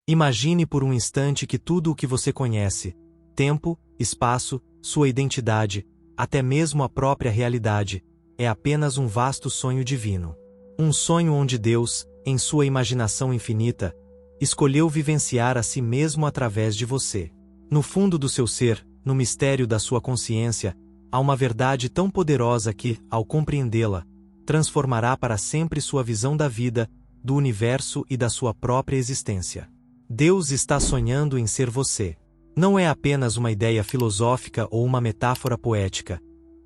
Imagine por um instante que tudo o que você conhece, tempo, espaço, sua identidade, até mesmo a própria realidade, é apenas um vasto sonho divino. Um sonho onde Deus, em sua imaginação infinita, escolheu vivenciar a si mesmo através de você. No fundo do seu ser, no mistério da sua consciência, há uma verdade tão poderosa que, ao compreendê-la, transformará para sempre sua visão da vida, do universo e da sua própria existência. Deus está sonhando em ser você. Não é apenas uma ideia filosófica ou uma metáfora poética.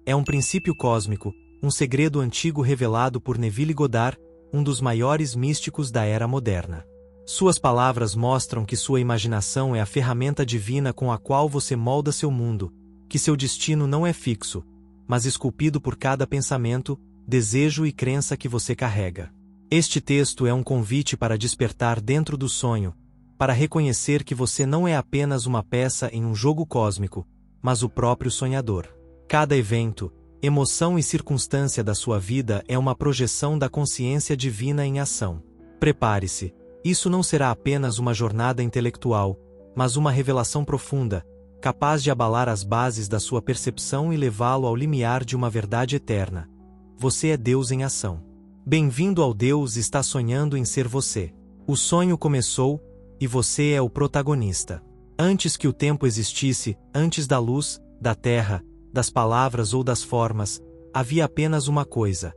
É um princípio cósmico, um segredo antigo revelado por Neville Goddard, um dos maiores místicos da era moderna. Suas palavras mostram que sua imaginação é a ferramenta divina com a qual você molda seu mundo, que seu destino não é fixo, mas esculpido por cada pensamento, desejo e crença que você carrega. Este texto é um convite para despertar dentro do sonho, para reconhecer que você não é apenas uma peça em um jogo cósmico, mas o próprio sonhador. Cada evento, emoção e circunstância da sua vida é uma projeção da consciência divina em ação. Prepare-se, isso não será apenas uma jornada intelectual, mas uma revelação profunda, capaz de abalar as bases da sua percepção e levá-lo ao limiar de uma verdade eterna. Você é Deus em ação. Bem-vindo ao Deus está sonhando em ser você. O sonho começou, e você é o protagonista. Antes que o tempo existisse, antes da luz, da terra, das palavras ou das formas, havia apenas uma coisa: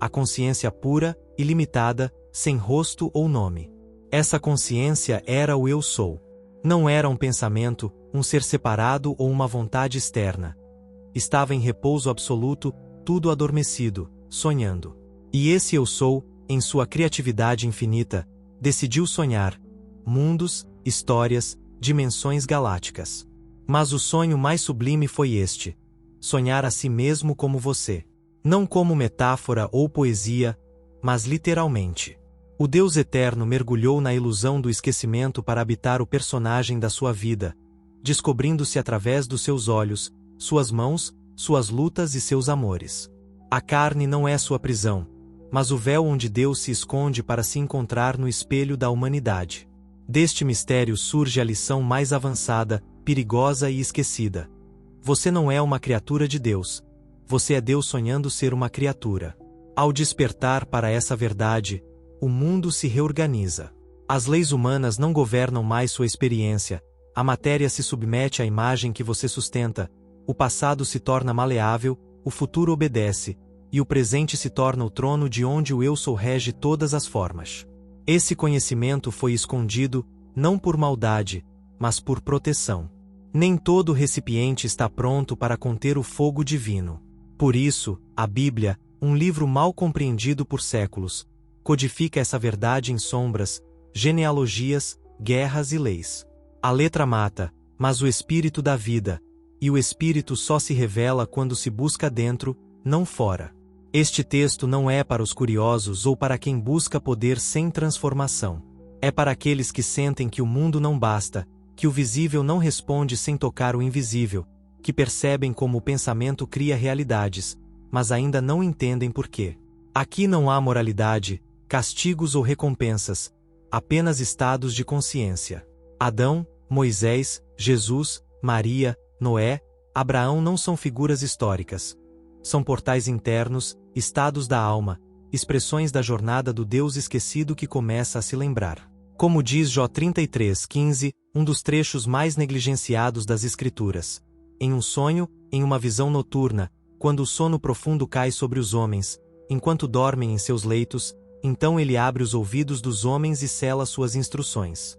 a consciência pura, ilimitada, sem rosto ou nome. Essa consciência era o Eu Sou. Não era um pensamento, um ser separado ou uma vontade externa. Estava em repouso absoluto, tudo adormecido, sonhando. E esse Eu Sou, em sua criatividade infinita, decidiu sonhar mundos, histórias, dimensões galácticas. Mas o sonho mais sublime foi este: sonhar a si mesmo como você. Não como metáfora ou poesia, mas literalmente. O Deus eterno mergulhou na ilusão do esquecimento para habitar o personagem da sua vida, descobrindo-se através dos seus olhos, suas mãos, suas lutas e seus amores. A carne não é sua prisão, mas o véu onde Deus se esconde para se encontrar no espelho da humanidade. Deste mistério surge a lição mais avançada, perigosa e esquecida. Você não é uma criatura de Deus. Você é Deus sonhando ser uma criatura. Ao despertar para essa verdade, o mundo se reorganiza. As leis humanas não governam mais sua experiência, a matéria se submete à imagem que você sustenta, o passado se torna maleável, o futuro obedece, e o presente se torna o trono de onde o Eu Sou rege todas as formas. Esse conhecimento foi escondido, não por maldade, mas por proteção. Nem todo recipiente está pronto para conter o fogo divino. Por isso, a Bíblia, um livro mal compreendido por séculos, codifica essa verdade em sombras, genealogias, guerras e leis. A letra mata, mas o espírito dá vida, e o espírito só se revela quando se busca dentro, não fora. Este texto não é para os curiosos ou para quem busca poder sem transformação. É para aqueles que sentem que o mundo não basta, que o visível não responde sem tocar o invisível, que percebem como o pensamento cria realidades, mas ainda não entendem por quê. Aqui não há moralidade, castigos ou recompensas, apenas estados de consciência. Adão, Moisés, Jesus, Maria, Noé, Abraão não são figuras históricas. São portais internos, estados da alma, expressões da jornada do Deus esquecido que começa a se lembrar. Como diz Jó 33:15, um dos trechos mais negligenciados das Escrituras. Em um sonho, em uma visão noturna, quando o sono profundo cai sobre os homens, enquanto dormem em seus leitos, então ele abre os ouvidos dos homens e sela suas instruções.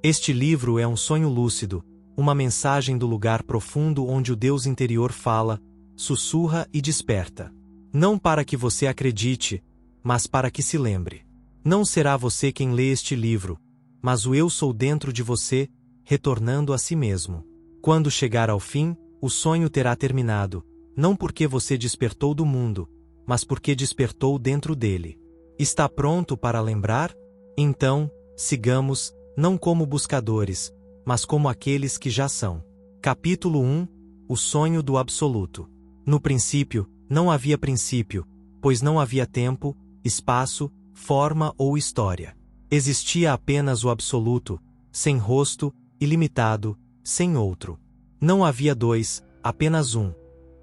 Este livro é um sonho lúcido, uma mensagem do lugar profundo onde o Deus interior fala, sussurra e desperta. Não para que você acredite, mas para que se lembre. Não será você quem lê este livro, mas o Eu Sou dentro de você, retornando a si mesmo. Quando chegar ao fim, o sonho terá terminado, não porque você despertou do mundo, mas porque despertou dentro dele. Está pronto para lembrar? Então, sigamos, não como buscadores, mas como aqueles que já são. Capítulo 1 – O sonho do absoluto. No princípio, não havia princípio, pois não havia tempo, espaço, forma ou história. Existia apenas o absoluto, sem rosto, ilimitado, sem outro. Não havia dois, apenas um.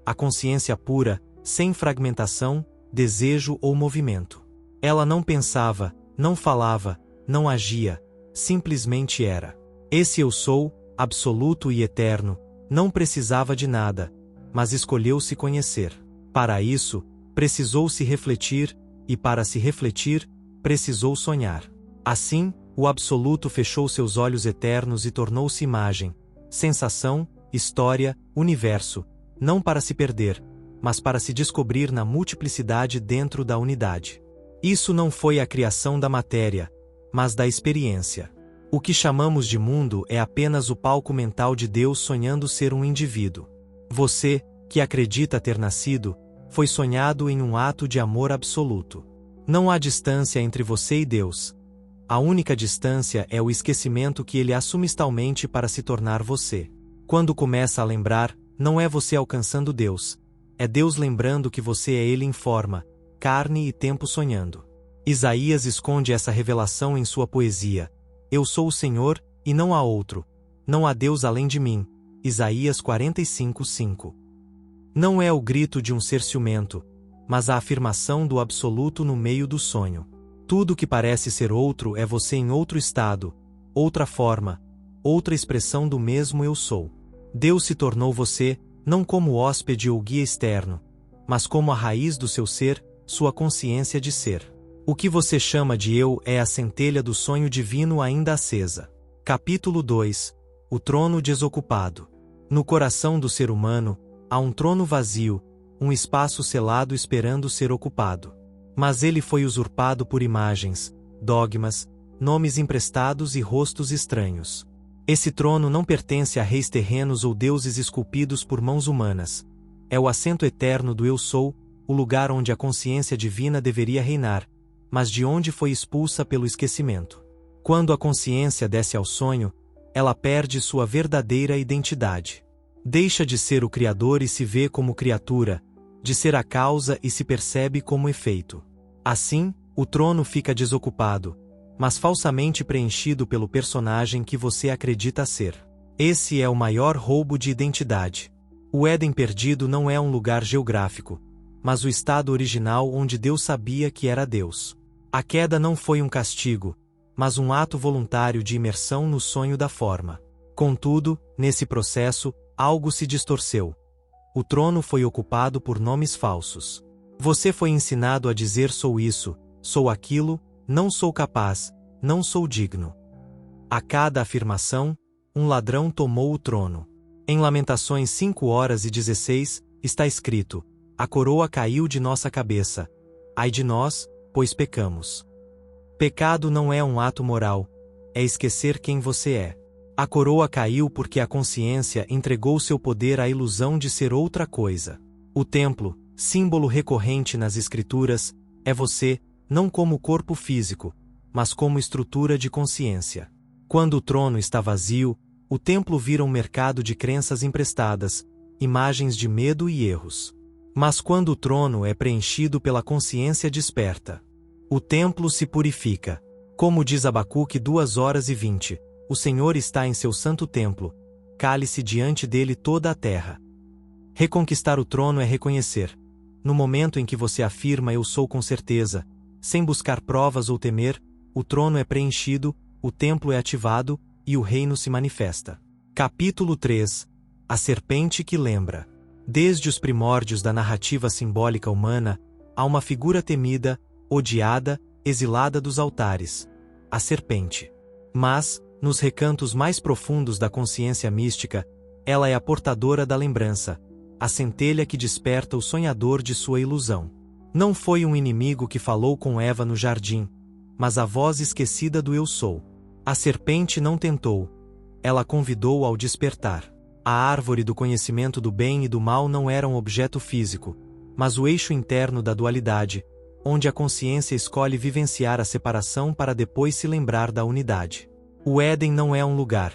A consciência pura, sem fragmentação, desejo ou movimento. Ela não pensava, não falava, não agia, simplesmente era. Esse eu sou, absoluto e eterno, não precisava de nada, mas escolheu se conhecer. Para isso, precisou se refletir, e para se refletir, precisou sonhar. Assim, o absoluto fechou seus olhos eternos e tornou-se imagem, sensação, história, universo, não para se perder, mas para se descobrir na multiplicidade dentro da unidade. Isso não foi a criação da matéria, mas da experiência. O que chamamos de mundo é apenas o palco mental de Deus sonhando ser um indivíduo. Você, que acredita ter nascido, foi sonhado em um ato de amor absoluto. Não há distância entre você e Deus. A única distância é o esquecimento que ele assume mentalmente para se tornar você. Quando começa a lembrar, não é você alcançando Deus. É Deus lembrando que você é Ele em forma, carne e tempo sonhando. Isaías esconde essa revelação em sua poesia. Eu sou o Senhor, e não há outro. Não há Deus além de mim. Isaías 45:5. Não é o grito de um ser ciumento, mas a afirmação do absoluto no meio do sonho. Tudo que parece ser outro é você em outro estado, outra forma, outra expressão do mesmo eu sou. Deus se tornou você, não como hóspede ou guia externo, mas como a raiz do seu ser, sua consciência de ser. O que você chama de eu é a centelha do sonho divino ainda acesa. Capítulo 2. O trono desocupado. No coração do ser humano, há um trono vazio, um espaço selado esperando ser ocupado. Mas ele foi usurpado por imagens, dogmas, nomes emprestados e rostos estranhos. Esse trono não pertence a reis terrenos ou deuses esculpidos por mãos humanas. É o assento eterno do Eu Sou, o lugar onde a consciência divina deveria reinar, mas de onde foi expulsa pelo esquecimento. Quando a consciência desce ao sonho, ela perde sua verdadeira identidade. Deixa de ser o Criador e se vê como criatura, de ser a causa e se percebe como efeito. Assim, o trono fica desocupado, mas falsamente preenchido pelo personagem que você acredita ser. Esse é o maior roubo de identidade. O Éden perdido não é um lugar geográfico, mas o estado original onde Deus sabia que era Deus. A queda não foi um castigo, mas um ato voluntário de imersão no sonho da forma. Contudo, nesse processo, algo se distorceu. O trono foi ocupado por nomes falsos. Você foi ensinado a dizer sou isso, sou aquilo, não sou capaz, não sou digno. A cada afirmação, um ladrão tomou o trono. Em Lamentações 5:16, está escrito: a coroa caiu de nossa cabeça. Ai de nós, pois pecamos. Pecado não é um ato moral, é esquecer quem você é. A coroa caiu porque a consciência entregou seu poder à ilusão de ser outra coisa. O templo, símbolo recorrente nas escrituras, é você, não como corpo físico, mas como estrutura de consciência. Quando o trono está vazio, o templo vira um mercado de crenças emprestadas, imagens de medo e erros. Mas quando o trono é preenchido pela consciência desperta, o templo se purifica. Como diz Abacuque 2:20, o Senhor está em seu santo templo, cale-se diante dele toda a terra. Reconquistar o trono é reconhecer. No momento em que você afirma eu sou com certeza, sem buscar provas ou temer, o trono é preenchido, o templo é ativado, e o reino se manifesta. Capítulo 3. A serpente que lembra. Desde os primórdios da narrativa simbólica humana, há uma figura temida, odiada, exilada dos altares: a serpente. Mas, nos recantos mais profundos da consciência mística, ela é a portadora da lembrança, a centelha que desperta o sonhador de sua ilusão. Não foi um inimigo que falou com Eva no jardim, mas a voz esquecida do Eu Sou. A serpente não tentou, ela convidou ao despertar. A árvore do conhecimento do bem e do mal não era um objeto físico, mas o eixo interno da dualidade, onde a consciência escolhe vivenciar a separação para depois se lembrar da unidade. O Éden não é um lugar,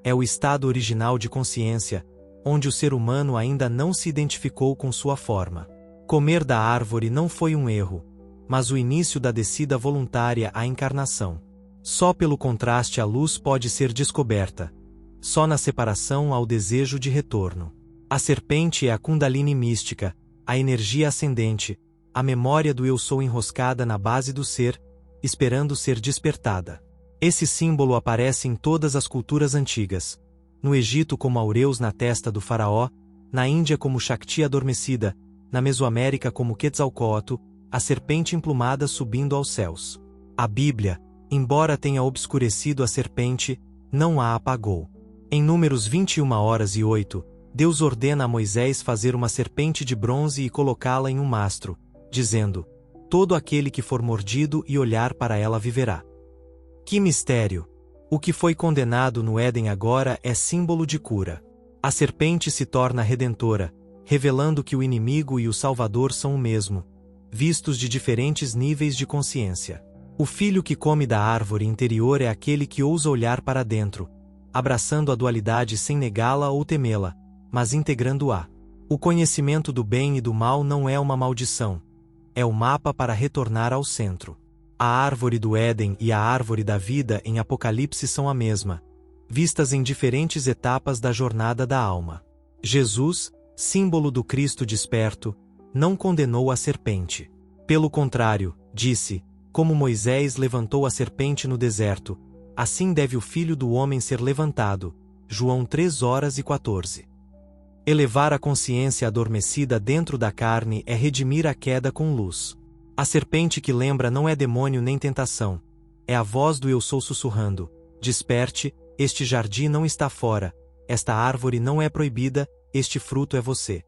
é o estado original de consciência, onde o ser humano ainda não se identificou com sua forma. Comer da árvore não foi um erro, mas o início da descida voluntária à encarnação. Só pelo contraste a luz pode ser descoberta. Só na separação há o desejo de retorno. A serpente é a Kundalini mística, a energia ascendente, a memória do eu sou enroscada na base do ser, esperando ser despertada. Esse símbolo aparece em todas as culturas antigas. No Egito como aureus na testa do faraó, na Índia como Shakti adormecida, na Mesoamérica como Quetzalcóatl, a serpente emplumada subindo aos céus. A Bíblia, embora tenha obscurecido a serpente, não a apagou. Em Números 21h08, Deus ordena a Moisés fazer uma serpente de bronze e colocá-la em um mastro, dizendo: todo aquele que for mordido e olhar para ela viverá. Que mistério! O que foi condenado no Éden agora é símbolo de cura. A serpente se torna redentora, revelando que o inimigo e o Salvador são o mesmo, vistos de diferentes níveis de consciência. O filho que come da árvore interior é aquele que ousa olhar para dentro, abraçando a dualidade sem negá-la ou temê-la, mas integrando-a. O conhecimento do bem e do mal não é uma maldição. É o mapa para retornar ao centro. A árvore do Éden e a árvore da vida em Apocalipse são a mesma, vistas em diferentes etapas da jornada da alma. Jesus, símbolo do Cristo desperto, não condenou a serpente. Pelo contrário, disse: como Moisés levantou a serpente no deserto, assim deve o Filho do Homem ser levantado. João 3h14. Elevar a consciência adormecida dentro da carne é redimir a queda com luz. A serpente que lembra não é demônio nem tentação. É a voz do eu sou sussurrando: desperte, este jardim não está fora, esta árvore não é proibida, este fruto é você.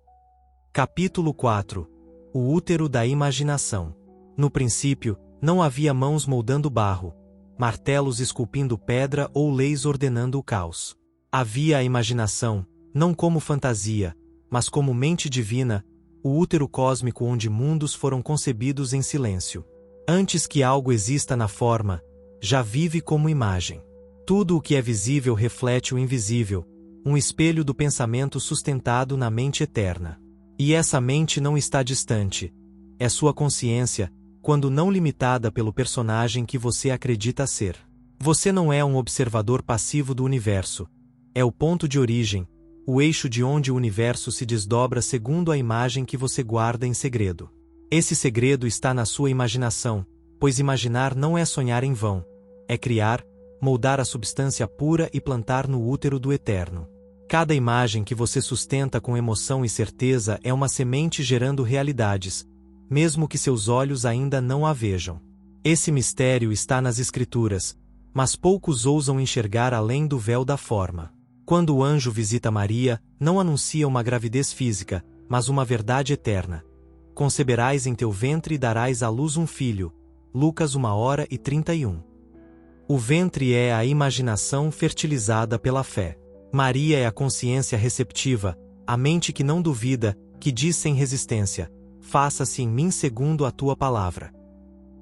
Capítulo 4. O útero da imaginação. No princípio, não havia mãos moldando barro, martelos esculpindo pedra ou leis ordenando o caos. Havia a imaginação, não como fantasia, mas como mente divina, o útero cósmico onde mundos foram concebidos em silêncio. Antes que algo exista na forma, já vive como imagem. Tudo o que é visível reflete o invisível, um espelho do pensamento sustentado na mente eterna. E essa mente não está distante. É sua consciência, quando não limitada pelo personagem que você acredita ser. Você não é um observador passivo do universo. É o ponto de origem, o eixo de onde o universo se desdobra segundo a imagem que você guarda em segredo. Esse segredo está na sua imaginação, pois imaginar não é sonhar em vão. É criar, moldar a substância pura e plantar no útero do eterno. Cada imagem que você sustenta com emoção e certeza é uma semente gerando realidades, mesmo que seus olhos ainda não a vejam. Esse mistério está nas Escrituras, mas poucos ousam enxergar além do véu da forma. Quando o anjo visita Maria, não anuncia uma gravidez física, mas uma verdade eterna. Conceberás em teu ventre e darás à luz um filho. Lucas 1h31. O ventre é a imaginação fertilizada pela fé. Maria é a consciência receptiva, a mente que não duvida, que diz sem resistência: faça-se em mim segundo a tua palavra.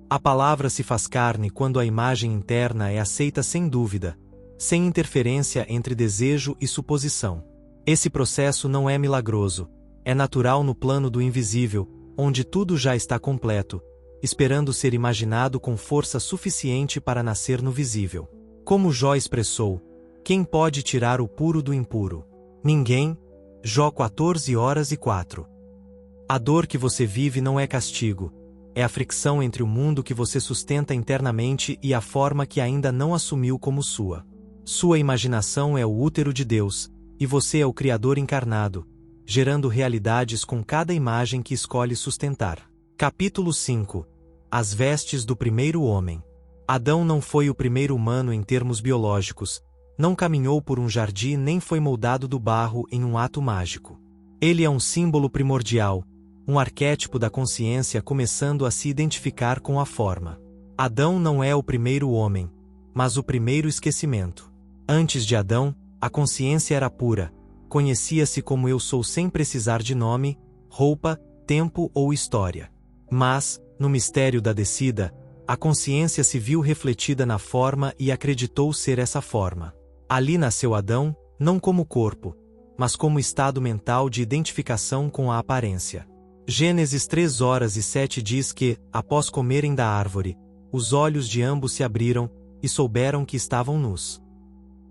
A palavra se faz carne quando a imagem interna é aceita sem dúvida, sem interferência entre desejo e suposição. Esse processo não é milagroso, é natural no plano do invisível, onde tudo já está completo, esperando ser imaginado com força suficiente para nascer no visível. Como Jó expressou: quem pode tirar o puro do impuro? Ninguém. Jó 14h04. A dor que você vive não é castigo, é a fricção entre o mundo que você sustenta internamente e a forma que ainda não assumiu como sua. Sua imaginação é o útero de Deus, e você é o Criador encarnado, gerando realidades com cada imagem que escolhe sustentar. Capítulo 5. As vestes do primeiro homem. Adão não foi o primeiro humano em termos biológicos, não caminhou por um jardim nem foi moldado do barro em um ato mágico. Ele é um símbolo primordial, um arquétipo da consciência começando a se identificar com a forma. Adão não é o primeiro homem, mas o primeiro esquecimento. Antes de Adão, a consciência era pura, conhecia-se como eu sou sem precisar de nome, roupa, tempo ou história. Mas, no mistério da descida, a consciência se viu refletida na forma e acreditou ser essa forma. Ali nasceu Adão, não como corpo, mas como estado mental de identificação com a aparência. Gênesis 3h07 diz que, após comerem da árvore, os olhos de ambos se abriram, e souberam que estavam nus.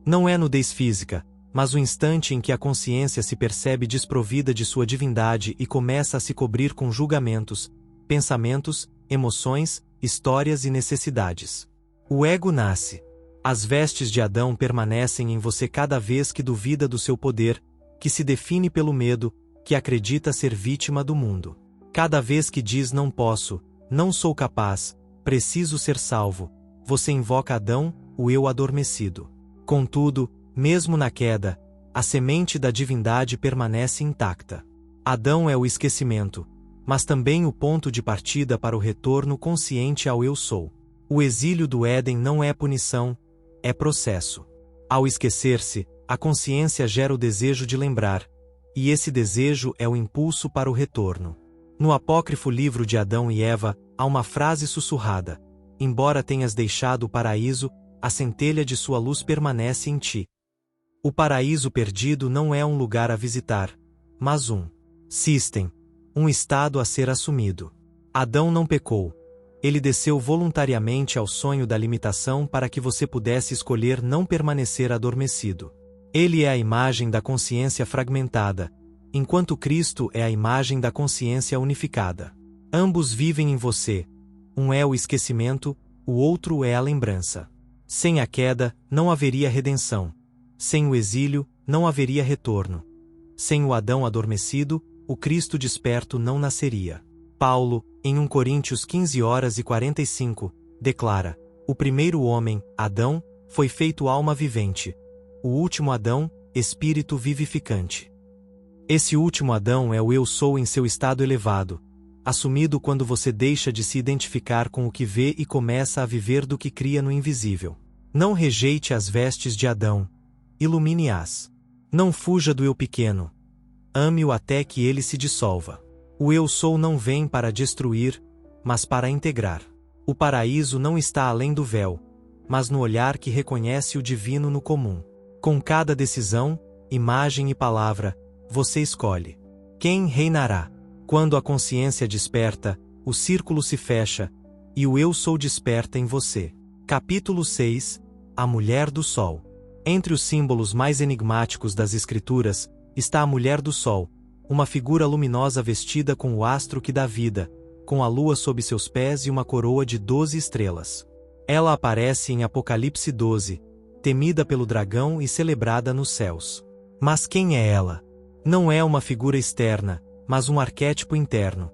Não é nudez física, mas o instante em que a consciência se percebe desprovida de sua divindade e começa a se cobrir com julgamentos, pensamentos, emoções, histórias e necessidades. O ego nasce. As vestes de Adão permanecem em você cada vez que duvida do seu poder, que se define pelo medo, que acredita ser vítima do mundo. Cada vez que diz não posso, não sou capaz, preciso ser salvo, você invoca Adão, o eu adormecido. Contudo, mesmo na queda, a semente da divindade permanece intacta. Adão é o esquecimento, mas também o ponto de partida para o retorno consciente ao eu sou. O exílio do Éden não é punição, é processo. Ao esquecer-se, a consciência gera o desejo de lembrar, e esse desejo é o impulso para o retorno. No apócrifo livro de Adão e Eva, há uma frase sussurrada: embora tenhas deixado o paraíso, a centelha de sua luz permanece em ti. O paraíso perdido não é um lugar a visitar, mas um system, um estado a ser assumido. Adão não pecou. Ele desceu voluntariamente ao sonho da limitação para que você pudesse escolher não permanecer adormecido. Ele é a imagem da consciência fragmentada, enquanto Cristo é a imagem da consciência unificada. Ambos vivem em você. Um é o esquecimento, o outro é a lembrança. Sem a queda, não haveria redenção. Sem o exílio, não haveria retorno. Sem o Adão adormecido, o Cristo desperto não nasceria. Paulo, em 1 Coríntios 15:45, declara: o primeiro homem, Adão, foi feito alma vivente. O último Adão, espírito vivificante. Esse último Adão é o eu sou em seu estado elevado, assumido quando você deixa de se identificar com o que vê e começa a viver do que cria no invisível. Não rejeite as vestes de Adão. Ilumine-as. Não fuja do eu pequeno. Ame-o até que ele se dissolva. O eu sou não vem para destruir, mas para integrar. O paraíso não está além do véu, mas no olhar que reconhece o divino no comum. Com cada decisão, imagem e palavra, você escolhe quem reinará. Quando a consciência desperta, o círculo se fecha, e o eu sou desperta em você. Capítulo 6 – A Mulher do Sol. Entre os símbolos mais enigmáticos das Escrituras, está a Mulher do Sol, uma figura luminosa vestida com o astro que dá vida, com a lua sob seus pés e uma coroa de 12 estrelas. Ela aparece em Apocalipse 12, temida pelo dragão e celebrada nos céus. Mas quem é ela? Não é uma figura externa, mas um arquétipo interno.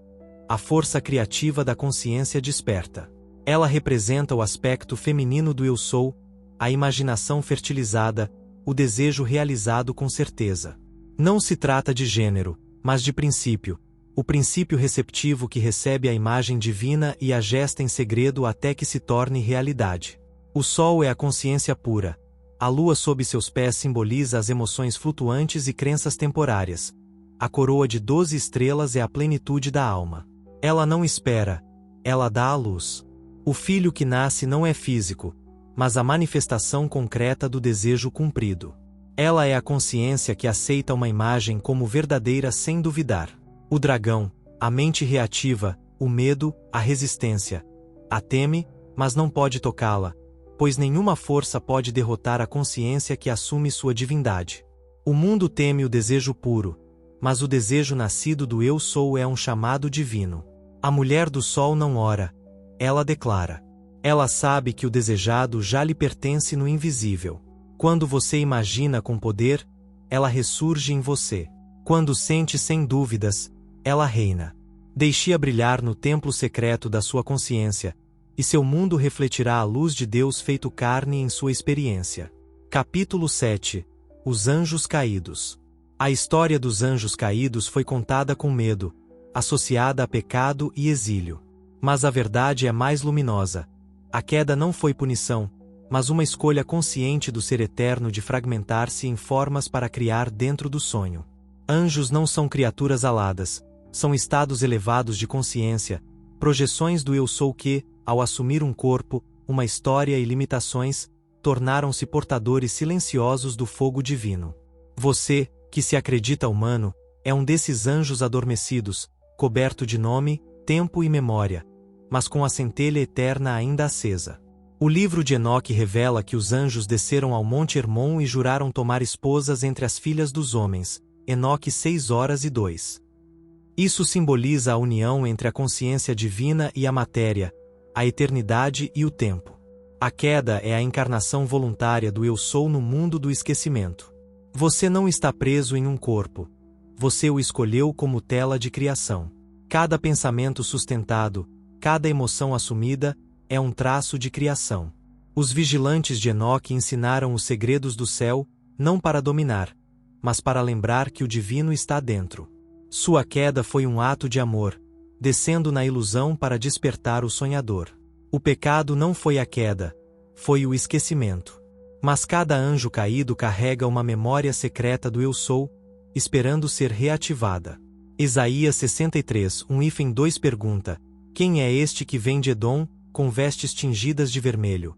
A força criativa da consciência desperta. Ela representa o aspecto feminino do eu sou, a imaginação fertilizada, o desejo realizado com certeza. Não se trata de gênero, mas de princípio, o princípio receptivo que recebe a imagem divina e a gesta em segredo até que se torne realidade. O sol é a consciência pura. A lua sob seus pés simboliza as emoções flutuantes e crenças temporárias. A coroa de 12 estrelas é a plenitude da alma. Ela não espera, ela dá a luz. O filho que nasce não é físico, mas a manifestação concreta do desejo cumprido. Ela é a consciência que aceita uma imagem como verdadeira sem duvidar. O dragão, a mente reativa, o medo, a resistência. A teme, mas não pode tocá-la, pois nenhuma força pode derrotar a consciência que assume sua divindade. O mundo teme o desejo puro, mas o desejo nascido do eu sou é um chamado divino. A mulher do sol não ora, ela declara. Ela sabe que o desejado já lhe pertence no invisível. Quando você imagina com poder, ela ressurge em você. Quando sente sem dúvidas, ela reina. Deixe-a brilhar no templo secreto da sua consciência, e seu mundo refletirá a luz de Deus feito carne em sua experiência. Capítulo 7 – Os Anjos Caídos. A história dos anjos caídos foi contada com medo, associada a pecado e exílio. Mas a verdade é mais luminosa. A queda não foi punição, mas uma escolha consciente do ser eterno de fragmentar-se em formas para criar dentro do sonho. Anjos não são criaturas aladas, são estados elevados de consciência, projeções do eu sou que, ao assumir um corpo, uma história e limitações, tornaram-se portadores silenciosos do fogo divino. Você, que se acredita humano, é um desses anjos adormecidos, coberto de nome, tempo e memória, mas com a centelha eterna ainda acesa. O livro de Enoque revela que os anjos desceram ao Monte Hermon e juraram tomar esposas entre as filhas dos homens. Enoque 6:2. Isso simboliza a união entre a consciência divina e a matéria, a eternidade e o tempo. A queda é a encarnação voluntária do Eu Sou no mundo do esquecimento. Você não está preso em um corpo. Você o escolheu como tela de criação. Cada pensamento sustentado, cada emoção assumida, é um traço de criação. Os vigilantes de Enoque ensinaram os segredos do céu, não para dominar, mas para lembrar que o divino está dentro. Sua queda foi um ato de amor, descendo na ilusão para despertar o sonhador. O pecado não foi a queda, foi o esquecimento. Mas cada anjo caído carrega uma memória secreta do Eu Sou, esperando ser reativada. Isaías 63:1-2 pergunta: quem é este que vem de Edom, com vestes tingidas de vermelho?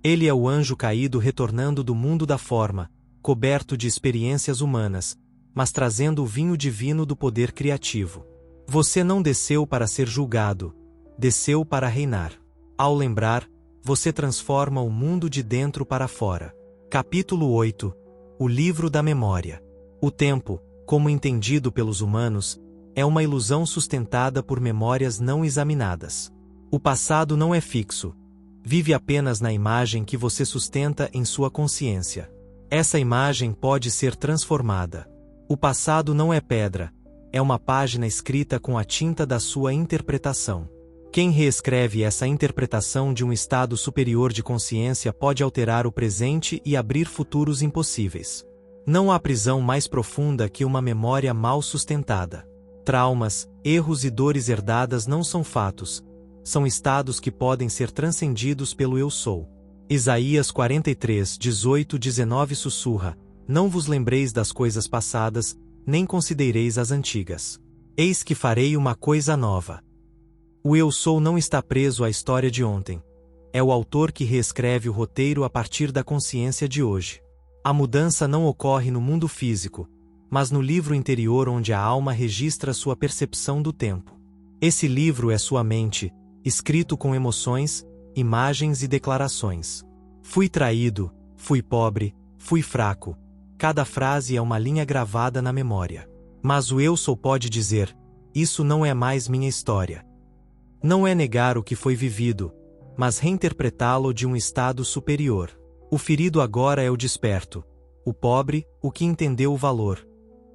Ele é o anjo caído retornando do mundo da forma, coberto de experiências humanas, mas trazendo o vinho divino do poder criativo. Você não desceu para ser julgado, desceu para reinar. Ao lembrar, você transforma o mundo de dentro para fora. Capítulo 8. O livro da memória. O tempo, como entendido pelos humanos, é uma ilusão sustentada por memórias não examinadas. O passado não é fixo. Vive apenas na imagem que você sustenta em sua consciência. Essa imagem pode ser transformada. O passado não é pedra, é uma página escrita com a tinta da sua interpretação. Quem reescreve essa interpretação de um estado superior de consciência pode alterar o presente e abrir futuros impossíveis. Não há prisão mais profunda que uma memória mal sustentada. Traumas, erros e dores herdadas não são fatos, são estados que podem ser transcendidos pelo Eu Sou. Isaías 43:18-19 sussurra: não vos lembreis das coisas passadas, nem considereis as antigas. Eis que farei uma coisa nova. O Eu Sou não está preso à história de ontem. É o autor que reescreve o roteiro a partir da consciência de hoje. A mudança não ocorre no mundo físico, mas no livro interior onde a alma registra sua percepção do tempo. Esse livro é sua mente, escrito com emoções, imagens e declarações. Fui traído, fui pobre, fui fraco. Cada frase é uma linha gravada na memória. Mas o Eu Sou pode dizer: isso não é mais minha história. Não é negar o que foi vivido, mas reinterpretá-lo de um estado superior. O ferido agora é o desperto. O pobre, o que entendeu o valor.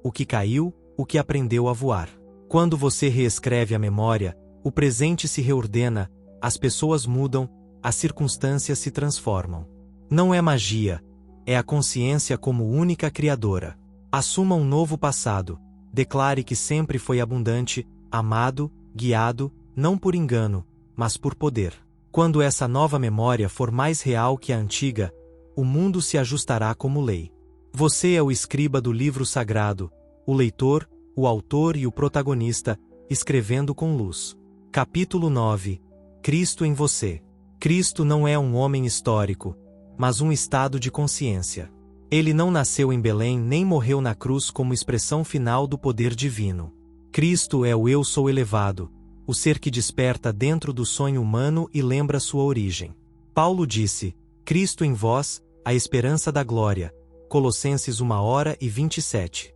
O que caiu, o que aprendeu a voar. Quando você reescreve a memória, o presente se reordena, as pessoas mudam, as circunstâncias se transformam. Não é magia. É a consciência como única criadora. Assuma um novo passado. Declare que sempre foi abundante, amado, guiado, não por engano, mas por poder. Quando essa nova memória for mais real que a antiga, o mundo se ajustará como lei. Você é o escriba do livro sagrado, o leitor, o autor e o protagonista, escrevendo com luz. Capítulo 9. Cristo em você. Cristo não é um homem histórico, mas um estado de consciência. Ele não nasceu em Belém nem morreu na cruz como expressão final do poder divino. Cristo é o Eu Sou elevado, o ser que desperta dentro do sonho humano e lembra sua origem. Paulo disse: Cristo em vós, a esperança da glória. Colossenses 1:27.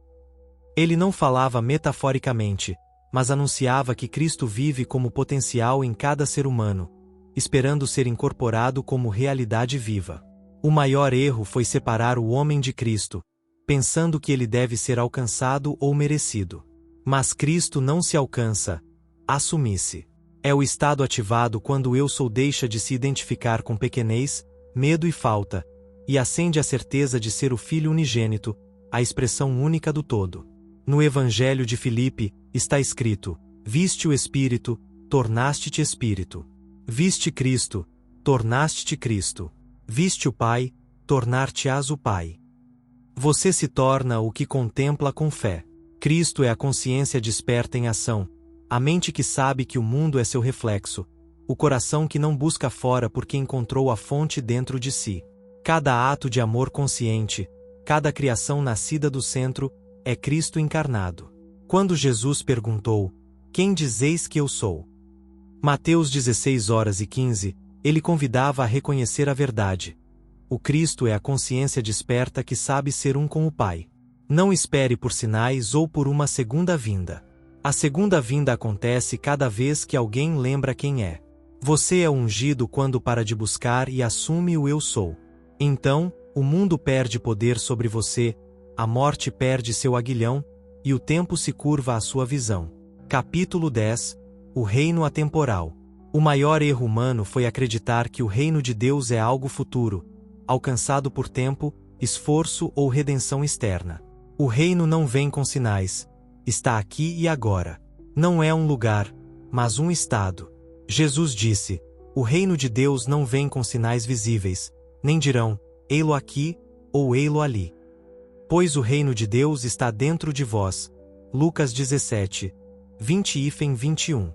Ele não falava metaforicamente, mas anunciava que Cristo vive como potencial em cada ser humano, esperando ser incorporado como realidade viva. O maior erro foi separar o homem de Cristo, pensando que ele deve ser alcançado ou merecido. Mas Cristo não se alcança, assumisse. É o estado ativado quando o Eu Sou deixa de se identificar com pequenez, medo e falta, e acende a certeza de ser o Filho unigênito, a expressão única do todo. No Evangelho de Filipe, está escrito: viste o Espírito, tornaste-te Espírito. Viste Cristo, tornaste-te Cristo. Viste o Pai, tornar-te-ás o Pai. Você se torna o que contempla com fé. Cristo é a consciência desperta em ação, a mente que sabe que o mundo é seu reflexo, o coração que não busca fora porque encontrou a fonte dentro de si. Cada ato de amor consciente, cada criação nascida do centro, é Cristo encarnado. Quando Jesus perguntou: quem dizeis que eu sou? Mateus 16:15, Ele convidava a reconhecer a verdade. O Cristo é a consciência desperta que sabe ser um com o Pai. Não espere por sinais ou por uma segunda vinda. A segunda vinda acontece cada vez que alguém lembra quem é. Você é ungido quando para de buscar e assume o eu sou. Então, o mundo perde poder sobre você, a morte perde seu aguilhão, e o tempo se curva à sua visão. Capítulo 10. O reino atemporal. O maior erro humano foi acreditar que o reino de Deus é algo futuro, alcançado por tempo, esforço ou redenção externa. O reino não vem com sinais. Está aqui e agora. Não é um lugar, mas um estado. Jesus disse: o reino de Deus não vem com sinais visíveis, nem dirão, ei-lo aqui, ou ei-lo ali. Pois o reino de Deus está dentro de vós. Lucas 17, 20-21.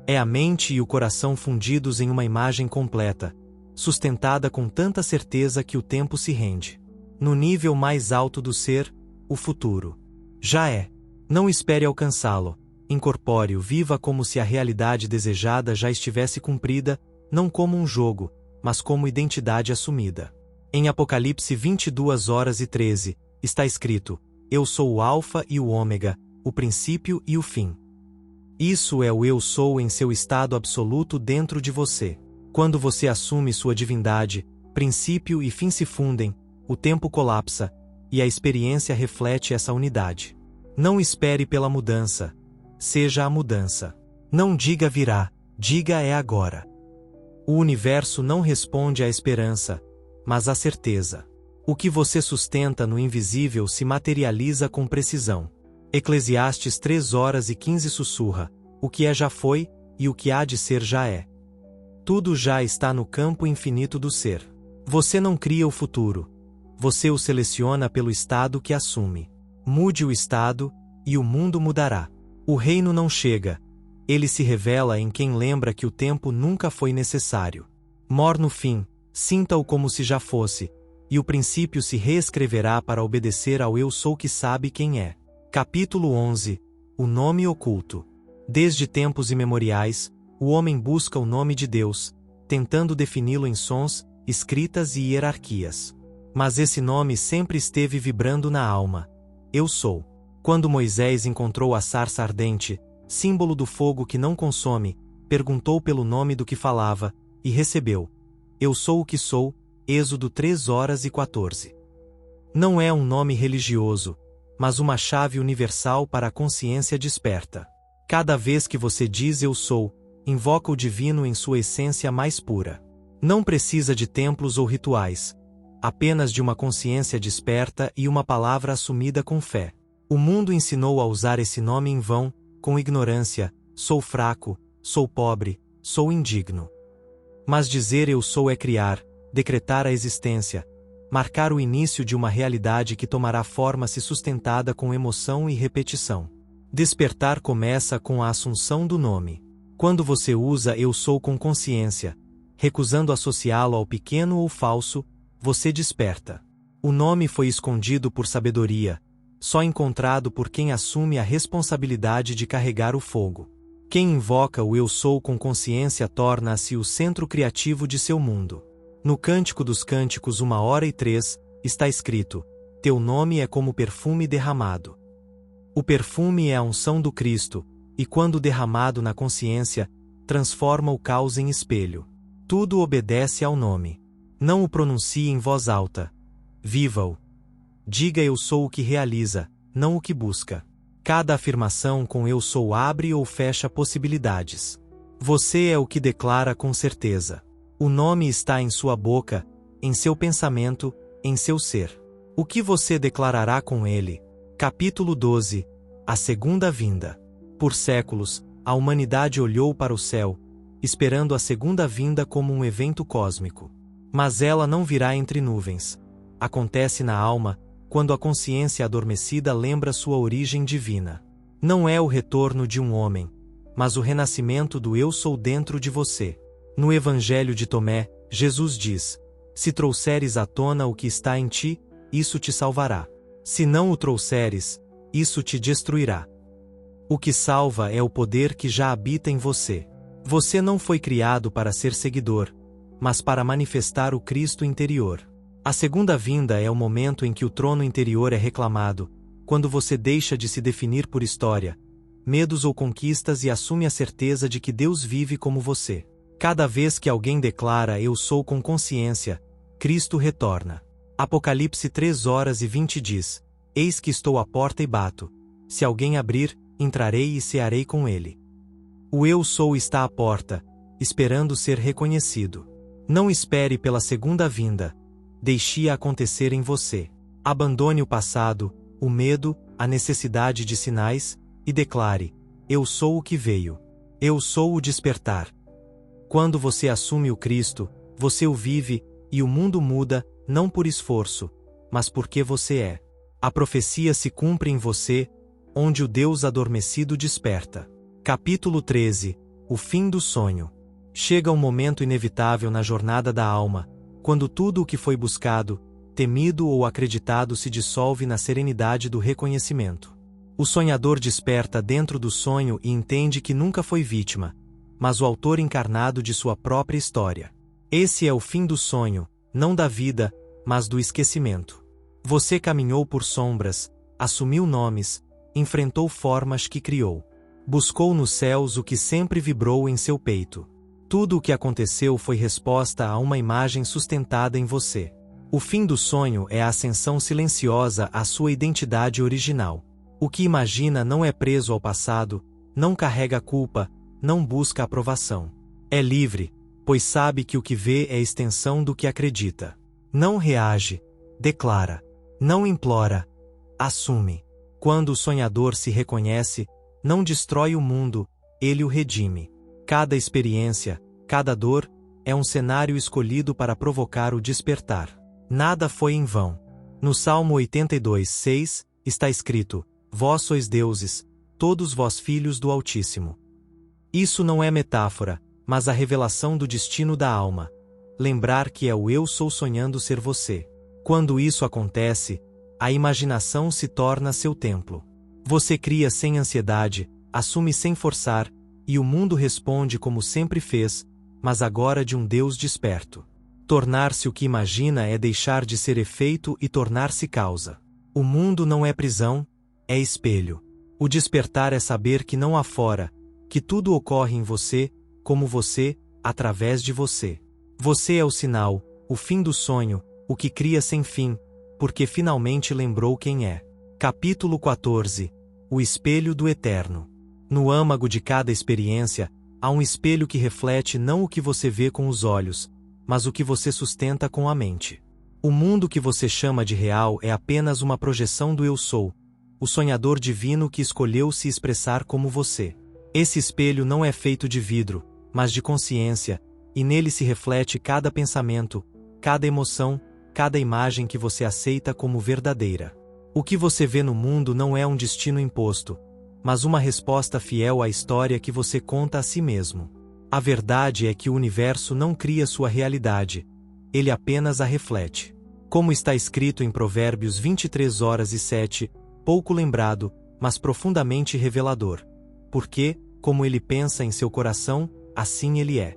É a mente e o coração fundidos em uma imagem completa, sustentada com tanta certeza que o tempo se rende. No nível mais alto do ser, o futuro. Já é. Não espere alcançá-lo. Incorpore-o, viva como se a realidade desejada já estivesse cumprida, não como um jogo, mas como identidade assumida. Em Apocalipse 22:13, está escrito: eu sou o Alfa e o Ômega, o princípio e o fim. Isso é o eu sou em seu estado absoluto dentro de você. Quando você assume sua divindade, princípio e fim se fundem, o tempo colapsa, e a experiência reflete essa unidade. Não espere pela mudança. Seja a mudança. Não diga virá, diga é agora. O universo não responde à esperança, mas à certeza. O que você sustenta no invisível se materializa com precisão. Eclesiastes 3:15 sussurra: o que é já foi, e o que há de ser já é. Tudo já está no campo infinito do ser. Você não cria o futuro. Você o seleciona pelo estado que assume. Mude o estado, e o mundo mudará. O reino não chega. Ele se revela em quem lembra que o tempo nunca foi necessário. Morno fim, sinta-o como se já fosse, e o princípio se reescreverá para obedecer ao eu sou que sabe quem é. Capítulo 11. O nome oculto. Desde tempos imemoriais, o homem busca o nome de Deus, tentando defini-lo em sons, escritas e hierarquias. Mas esse nome sempre esteve vibrando na alma. Eu sou. Quando Moisés encontrou a sarça ardente, símbolo do fogo que não consome, perguntou pelo nome do que falava, e recebeu: eu sou o que sou, Êxodo 3:14. Não é um nome religioso, mas uma chave universal para a consciência desperta. Cada vez que você diz eu sou, invoca o divino em sua essência mais pura. Não precisa de templos ou rituais, apenas de uma consciência desperta e uma palavra assumida com fé. O mundo ensinou a usar esse nome em vão, com ignorância: sou fraco, sou pobre, sou indigno. Mas dizer eu sou é criar, decretar a existência, marcar o início de uma realidade que tomará forma se sustentada com emoção e repetição. Despertar começa com a assunção do nome. Quando você usa eu sou com consciência, recusando associá-lo ao pequeno ou falso, você desperta. O nome foi escondido por sabedoria, só encontrado por quem assume a responsabilidade de carregar o fogo. Quem invoca o eu sou com consciência torna-se o centro criativo de seu mundo. No Cântico dos Cânticos 1:03, está escrito: teu nome é como perfume derramado. O perfume é a unção do Cristo, e quando derramado na consciência, transforma o caos em espelho. Tudo obedece ao nome. Não o pronuncie em voz alta. Viva-o. Diga eu sou o que realiza, não o que busca. Cada afirmação com eu sou abre ou fecha possibilidades. Você é o que declara com certeza. O nome está em sua boca, em seu pensamento, em seu ser. O que você declarará com ele? Capítulo 12. A segunda vinda. Por séculos, a humanidade olhou para o céu, esperando a segunda vinda como um evento cósmico. Mas ela não virá entre nuvens. Acontece na alma, quando a consciência adormecida lembra sua origem divina. Não é o retorno de um homem, mas o renascimento do eu sou dentro de você. No Evangelho de Tomé, Jesus diz: se trouxeres à tona o que está em ti, isso te salvará. Se não o trouxeres, isso te destruirá. O que salva é o poder que já habita em você. Você não foi criado para ser seguidor, mas para manifestar o Cristo interior. A segunda vinda é o momento em que o trono interior é reclamado, quando você deixa de se definir por história, medos ou conquistas e assume a certeza de que Deus vive como você. Cada vez que alguém declara "Eu sou" com consciência, Cristo retorna. Apocalipse 3:20 diz: Eis que estou à porta e bato. Se alguém abrir, entrarei e cearei com ele. O Eu sou está à porta, esperando ser reconhecido. Não espere pela segunda vinda. Deixe-a acontecer em você. Abandone o passado, o medo, a necessidade de sinais, e declare: Eu sou o que veio. Eu sou o despertar. Quando você assume o Cristo, você o vive, e o mundo muda, não por esforço, mas porque você é. A profecia se cumpre em você, onde o Deus adormecido desperta. Capítulo 13. O fim do sonho. Chega um momento inevitável na jornada da alma, quando tudo o que foi buscado, temido ou acreditado se dissolve na serenidade do reconhecimento. O sonhador desperta dentro do sonho e entende que nunca foi vítima, mas o autor encarnado de sua própria história. Esse é o fim do sonho, não da vida, mas do esquecimento. Você caminhou por sombras, assumiu nomes, enfrentou formas que criou. Buscou nos céus o que sempre vibrou em seu peito. Tudo o que aconteceu foi resposta a uma imagem sustentada em você. O fim do sonho é a ascensão silenciosa à sua identidade original. O que imagina não é preso ao passado, não carrega culpa, não busca aprovação. É livre, pois sabe que o que vê é extensão do que acredita. Não reage, declara. Não implora, assume. Quando o sonhador se reconhece, não destrói o mundo, ele o redime. Cada experiência, cada dor, é um cenário escolhido para provocar o despertar. Nada foi em vão. No Salmo 82:6, está escrito: Vós sois deuses, todos vós filhos do Altíssimo. Isso não é metáfora, mas a revelação do destino da alma. Lembrar que é o eu sou sonhando ser você. Quando isso acontece, a imaginação se torna seu templo. Você cria sem ansiedade, assume sem forçar, e o mundo responde como sempre fez, mas agora de um Deus desperto. Tornar-se o que imagina é deixar de ser efeito e tornar-se causa. O mundo não é prisão, é espelho. O despertar é saber que não há fora, que tudo ocorre em você, como você, através de você. Você é o sinal, o fim do sonho, o que cria sem fim, porque finalmente lembrou quem é. Capítulo 14. O espelho do eterno. No âmago de cada experiência, há um espelho que reflete não o que você vê com os olhos, mas o que você sustenta com a mente. O mundo que você chama de real é apenas uma projeção do Eu Sou, o sonhador divino que escolheu se expressar como você. Esse espelho não é feito de vidro, mas de consciência, e nele se reflete cada pensamento, cada emoção, cada imagem que você aceita como verdadeira. O que você vê no mundo não é um destino imposto, mas uma resposta fiel à história que você conta a si mesmo. A verdade é que o universo não cria sua realidade, ele apenas a reflete. Como está escrito em Provérbios 23:07, pouco lembrado, mas profundamente revelador. Porque, como ele pensa em seu coração, assim ele é.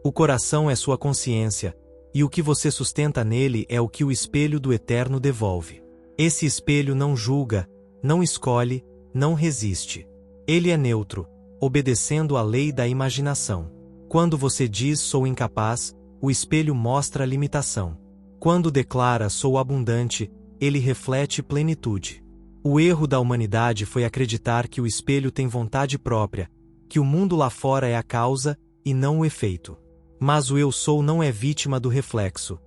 O coração é sua consciência, e o que você sustenta nele é o que o espelho do eterno devolve. Esse espelho não julga, não escolhe, não resiste. Ele é neutro, obedecendo à lei da imaginação. Quando você diz sou incapaz, o espelho mostra a limitação. Quando declara sou abundante, ele reflete plenitude. O erro da humanidade foi acreditar que o espelho tem vontade própria, que o mundo lá fora é a causa e não o efeito. Mas o eu sou não é vítima do reflexo.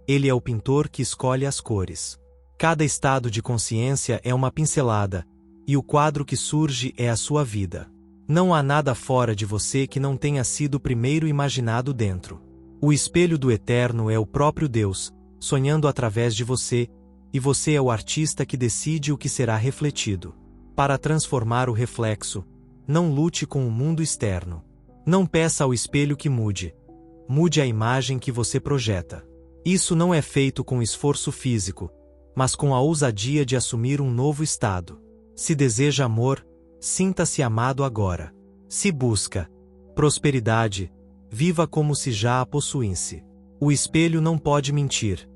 Ele é o pintor que escolhe as cores. Cada estado de consciência é uma pincelada, e o quadro que surge é a sua vida. Não há nada fora de você que não tenha sido primeiro imaginado dentro. O espelho do eterno é o próprio Deus, sonhando através de você, e você é o artista que decide o que será refletido. Para transformar o reflexo, não lute com o mundo externo. Não peça ao espelho que mude. Mude a imagem que você projeta. Isso não é feito com esforço físico, mas com a ousadia de assumir um novo estado. Se deseja amor, sinta-se amado agora. Se busca prosperidade, Viva como se já a possuísse. O espelho não pode mentir.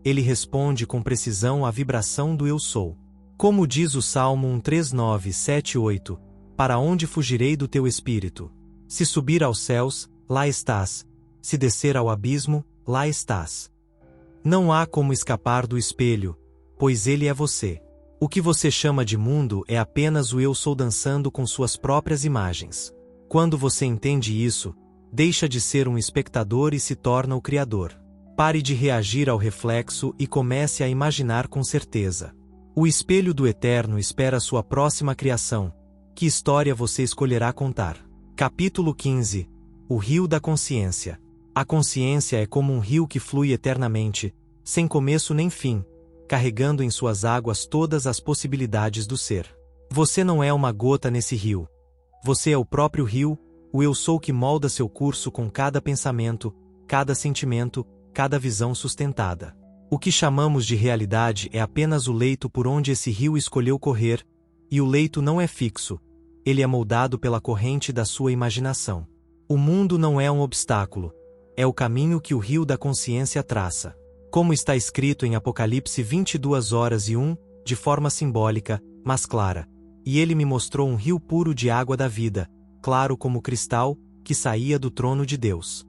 Ele responde com precisão à vibração do Eu Sou. Como diz o Salmo 139, 7 e 8, para onde fugirei do teu espírito? Se subir aos céus, lá estás. Se descer ao abismo, lá estás. Não há como escapar do espelho, pois ele é você. O que você chama de mundo é apenas o Eu Sou dançando com suas próprias imagens. Quando você entende isso, deixa de ser um espectador e se torna o criador. Pare de reagir ao reflexo e comece a imaginar com certeza. O espelho do Eterno espera sua próxima criação. Que história você escolherá contar? Capítulo 15. O Rio da Consciência. A consciência é como um rio que flui eternamente, sem começo nem fim, carregando em suas águas todas as possibilidades do ser. Você não é uma gota nesse rio. Você é o próprio rio, o Eu Sou que molda seu curso com cada pensamento, cada sentimento, cada visão sustentada. O que chamamos de realidade é apenas o leito por onde esse rio escolheu correr, e o leito não é fixo, ele é moldado pela corrente da sua imaginação. O mundo não é um obstáculo, é o caminho que o rio da consciência traça. Como está escrito em Apocalipse 22:1, de forma simbólica, mas clara. E ele me mostrou um rio puro de água da vida, claro como cristal, que saía do trono de Deus.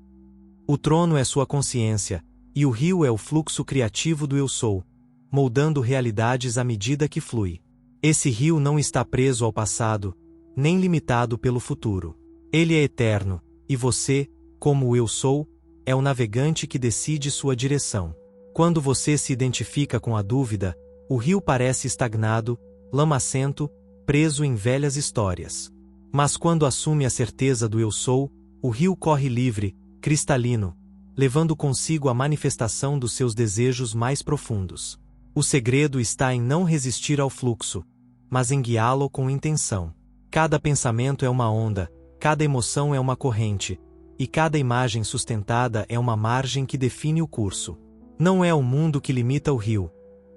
O trono é sua consciência, e o rio é o fluxo criativo do Eu Sou, moldando realidades à medida que flui. Esse rio não está preso ao passado, nem limitado pelo futuro. Ele é eterno, e você, como o Eu Sou, é o navegante que decide sua direção. Quando você se identifica com a dúvida, o rio parece estagnado, lamacento, preso em velhas histórias. Mas quando assume a certeza do Eu Sou, o rio corre livre, cristalino, levando consigo a manifestação dos seus desejos mais profundos. O segredo está em não resistir ao fluxo, mas em guiá-lo com intenção. Cada pensamento é uma onda, cada emoção é uma corrente, e cada imagem sustentada é uma margem que define o curso. Não é o mundo que limita o rio,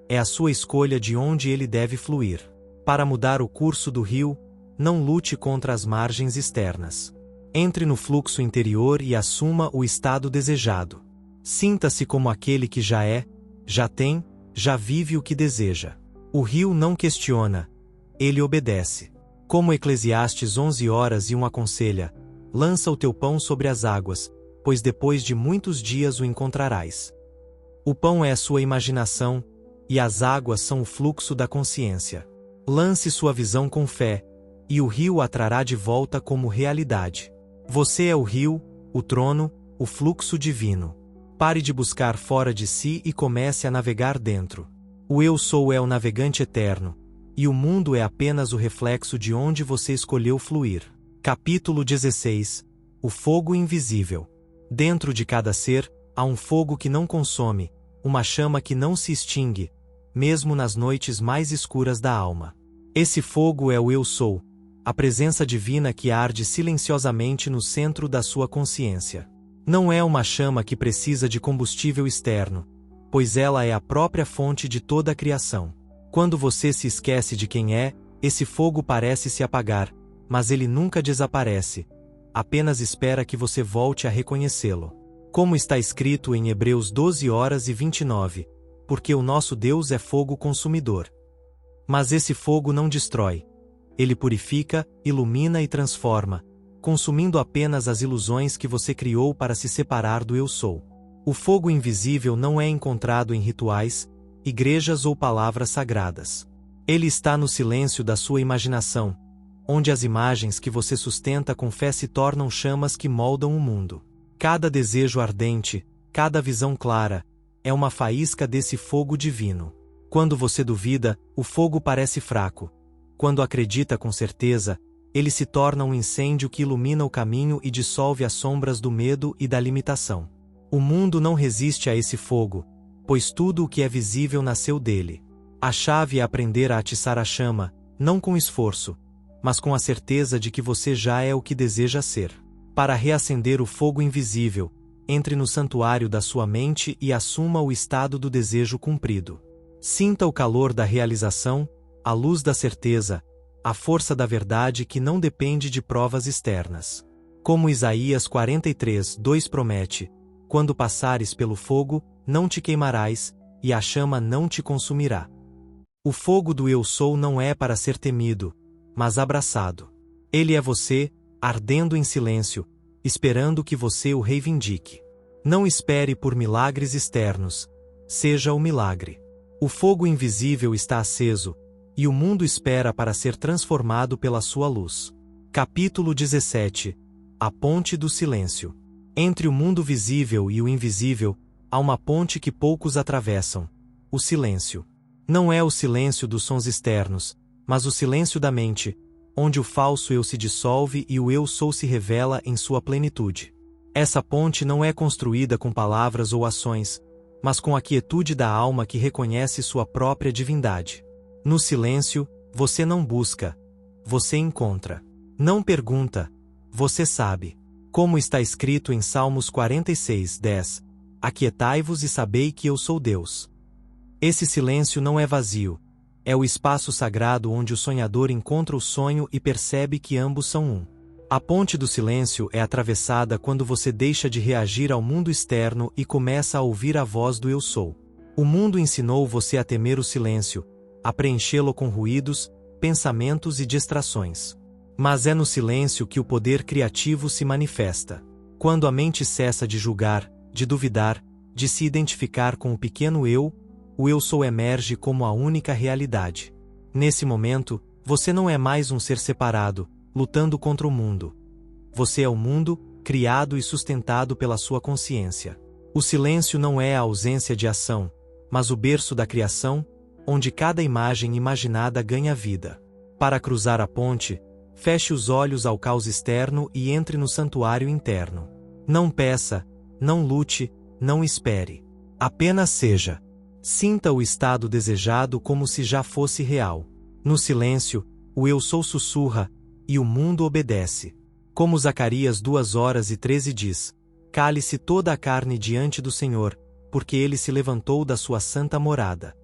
é a sua escolha de onde ele deve fluir. Para mudar o curso do rio, não lute contra as margens externas. Entre no fluxo interior e assuma o estado desejado. Sinta-se como aquele que já é, já tem, já vive o que deseja. O rio não questiona, ele obedece. Como Eclesiastes 11:1 aconselha, lança o teu pão sobre as águas, pois depois de muitos dias o encontrarás. O pão é a sua imaginação, e as águas são o fluxo da consciência. Lance sua visão com fé, e o rio a trará de volta como realidade. Você é o rio, o trono, o fluxo divino. Pare de buscar fora de si e comece a navegar dentro. O Eu Sou é o navegante eterno, e o mundo é apenas o reflexo de onde você escolheu fluir. Capítulo 16. O fogo invisível. Dentro de cada ser, há um fogo que não consome, uma chama que não se extingue, mesmo nas noites mais escuras da alma. Esse fogo é o Eu Sou, a presença divina que arde silenciosamente no centro da sua consciência. Não é uma chama que precisa de combustível externo, pois ela é a própria fonte de toda a criação. Quando você se esquece de quem é, esse fogo parece se apagar, mas ele nunca desaparece, apenas espera que você volte a reconhecê-lo. Como está escrito em Hebreus 12:29, porque o nosso Deus é fogo consumidor. Mas esse fogo não destrói. Ele purifica, ilumina e transforma, consumindo apenas as ilusões que você criou para se separar do Eu Sou. O fogo invisível não é encontrado em rituais, igrejas ou palavras sagradas. Ele está no silêncio da sua imaginação, onde as imagens que você sustenta com fé se tornam chamas que moldam o mundo. Cada desejo ardente, cada visão clara, é uma faísca desse fogo divino. Quando você duvida, o fogo parece fraco. Quando acredita com certeza, ele se torna um incêndio que ilumina o caminho e dissolve as sombras do medo e da limitação. O mundo não resiste a esse fogo, pois tudo o que é visível nasceu dele. A chave é aprender a atiçar a chama, não com esforço, mas com a certeza de que você já é o que deseja ser. Para reacender o fogo invisível, entre no santuário da sua mente e assuma o estado do desejo cumprido. Sinta o calor da realização, a luz da certeza, a força da verdade que não depende de provas externas. Como Isaías 43:2 promete: quando passares pelo fogo, não te queimarás, e a chama não te consumirá. O fogo do Eu Sou não é para ser temido, mas abraçado. Ele é você, ardendo em silêncio, esperando que você o reivindique. Não espere por milagres externos, seja o milagre. O fogo invisível está aceso, e o mundo espera para ser transformado pela sua luz. Capítulo 17. A ponte do silêncio. Entre o mundo visível e o invisível, há uma ponte que poucos atravessam: o silêncio. Não é o silêncio dos sons externos, mas o silêncio da mente, onde o falso eu se dissolve e o eu sou se revela em sua plenitude. Essa ponte não é construída com palavras ou ações, mas com a quietude da alma que reconhece sua própria divindade. No silêncio, você não busca, você encontra. Não pergunta, você sabe. Como está escrito em Salmos 46:10, aquietai-vos e sabei que eu sou Deus. Esse silêncio não é vazio, é o espaço sagrado onde o sonhador encontra o sonho e percebe que ambos são um. A ponte do silêncio é atravessada quando você deixa de reagir ao mundo externo e começa a ouvir a voz do Eu Sou. O mundo ensinou você a temer o silêncio, a preenchê-lo com ruídos, pensamentos e distrações. Mas é no silêncio que o poder criativo se manifesta. Quando a mente cessa de julgar, de duvidar, de se identificar com o pequeno eu, o Eu Sou emerge como a única realidade. Nesse momento, você não é mais um ser separado, lutando contra o mundo. Você é o mundo, criado e sustentado pela sua consciência. O silêncio não é a ausência de ação, mas o berço da criação, onde cada imagem imaginada ganha vida. Para cruzar a ponte, feche os olhos ao caos externo e entre no santuário interno. Não peça, não lute, não espere. Apenas seja. Sinta o estado desejado como se já fosse real. No silêncio, o Eu Sou sussurra, e o mundo obedece. Como Zacarias 2:13 diz: cale-se toda a carne diante do Senhor, porque ele se levantou da sua santa morada.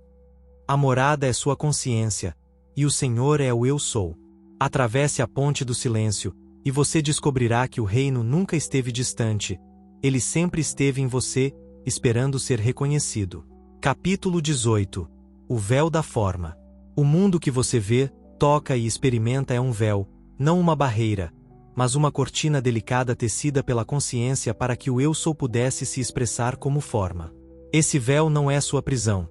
A morada é sua consciência, e o Senhor é o Eu Sou. Atravesse a ponte do silêncio, e você descobrirá que o reino nunca esteve distante, ele sempre esteve em você, esperando ser reconhecido. Capítulo 18. O véu da forma. O mundo que você vê, toca e experimenta é um véu, não uma barreira, mas uma cortina delicada tecida pela consciência para que o Eu Sou pudesse se expressar como forma. Esse véu não é sua prisão.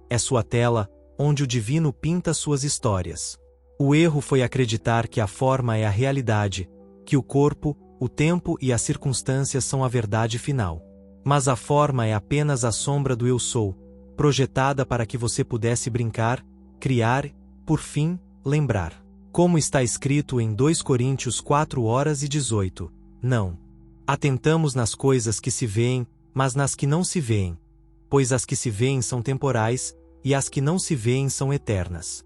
É sua tela, onde o divino pinta suas histórias. O erro foi acreditar que a forma é a realidade, que o corpo, o tempo e as circunstâncias são a verdade final. Mas a forma é apenas a sombra do Eu Sou, projetada para que você pudesse brincar, criar, por fim, lembrar. Como está escrito em 2 Coríntios 4:18, não atentamos nas coisas que se veem, mas nas que não se veem, pois as que se veem são temporais, e as que não se veem são eternas.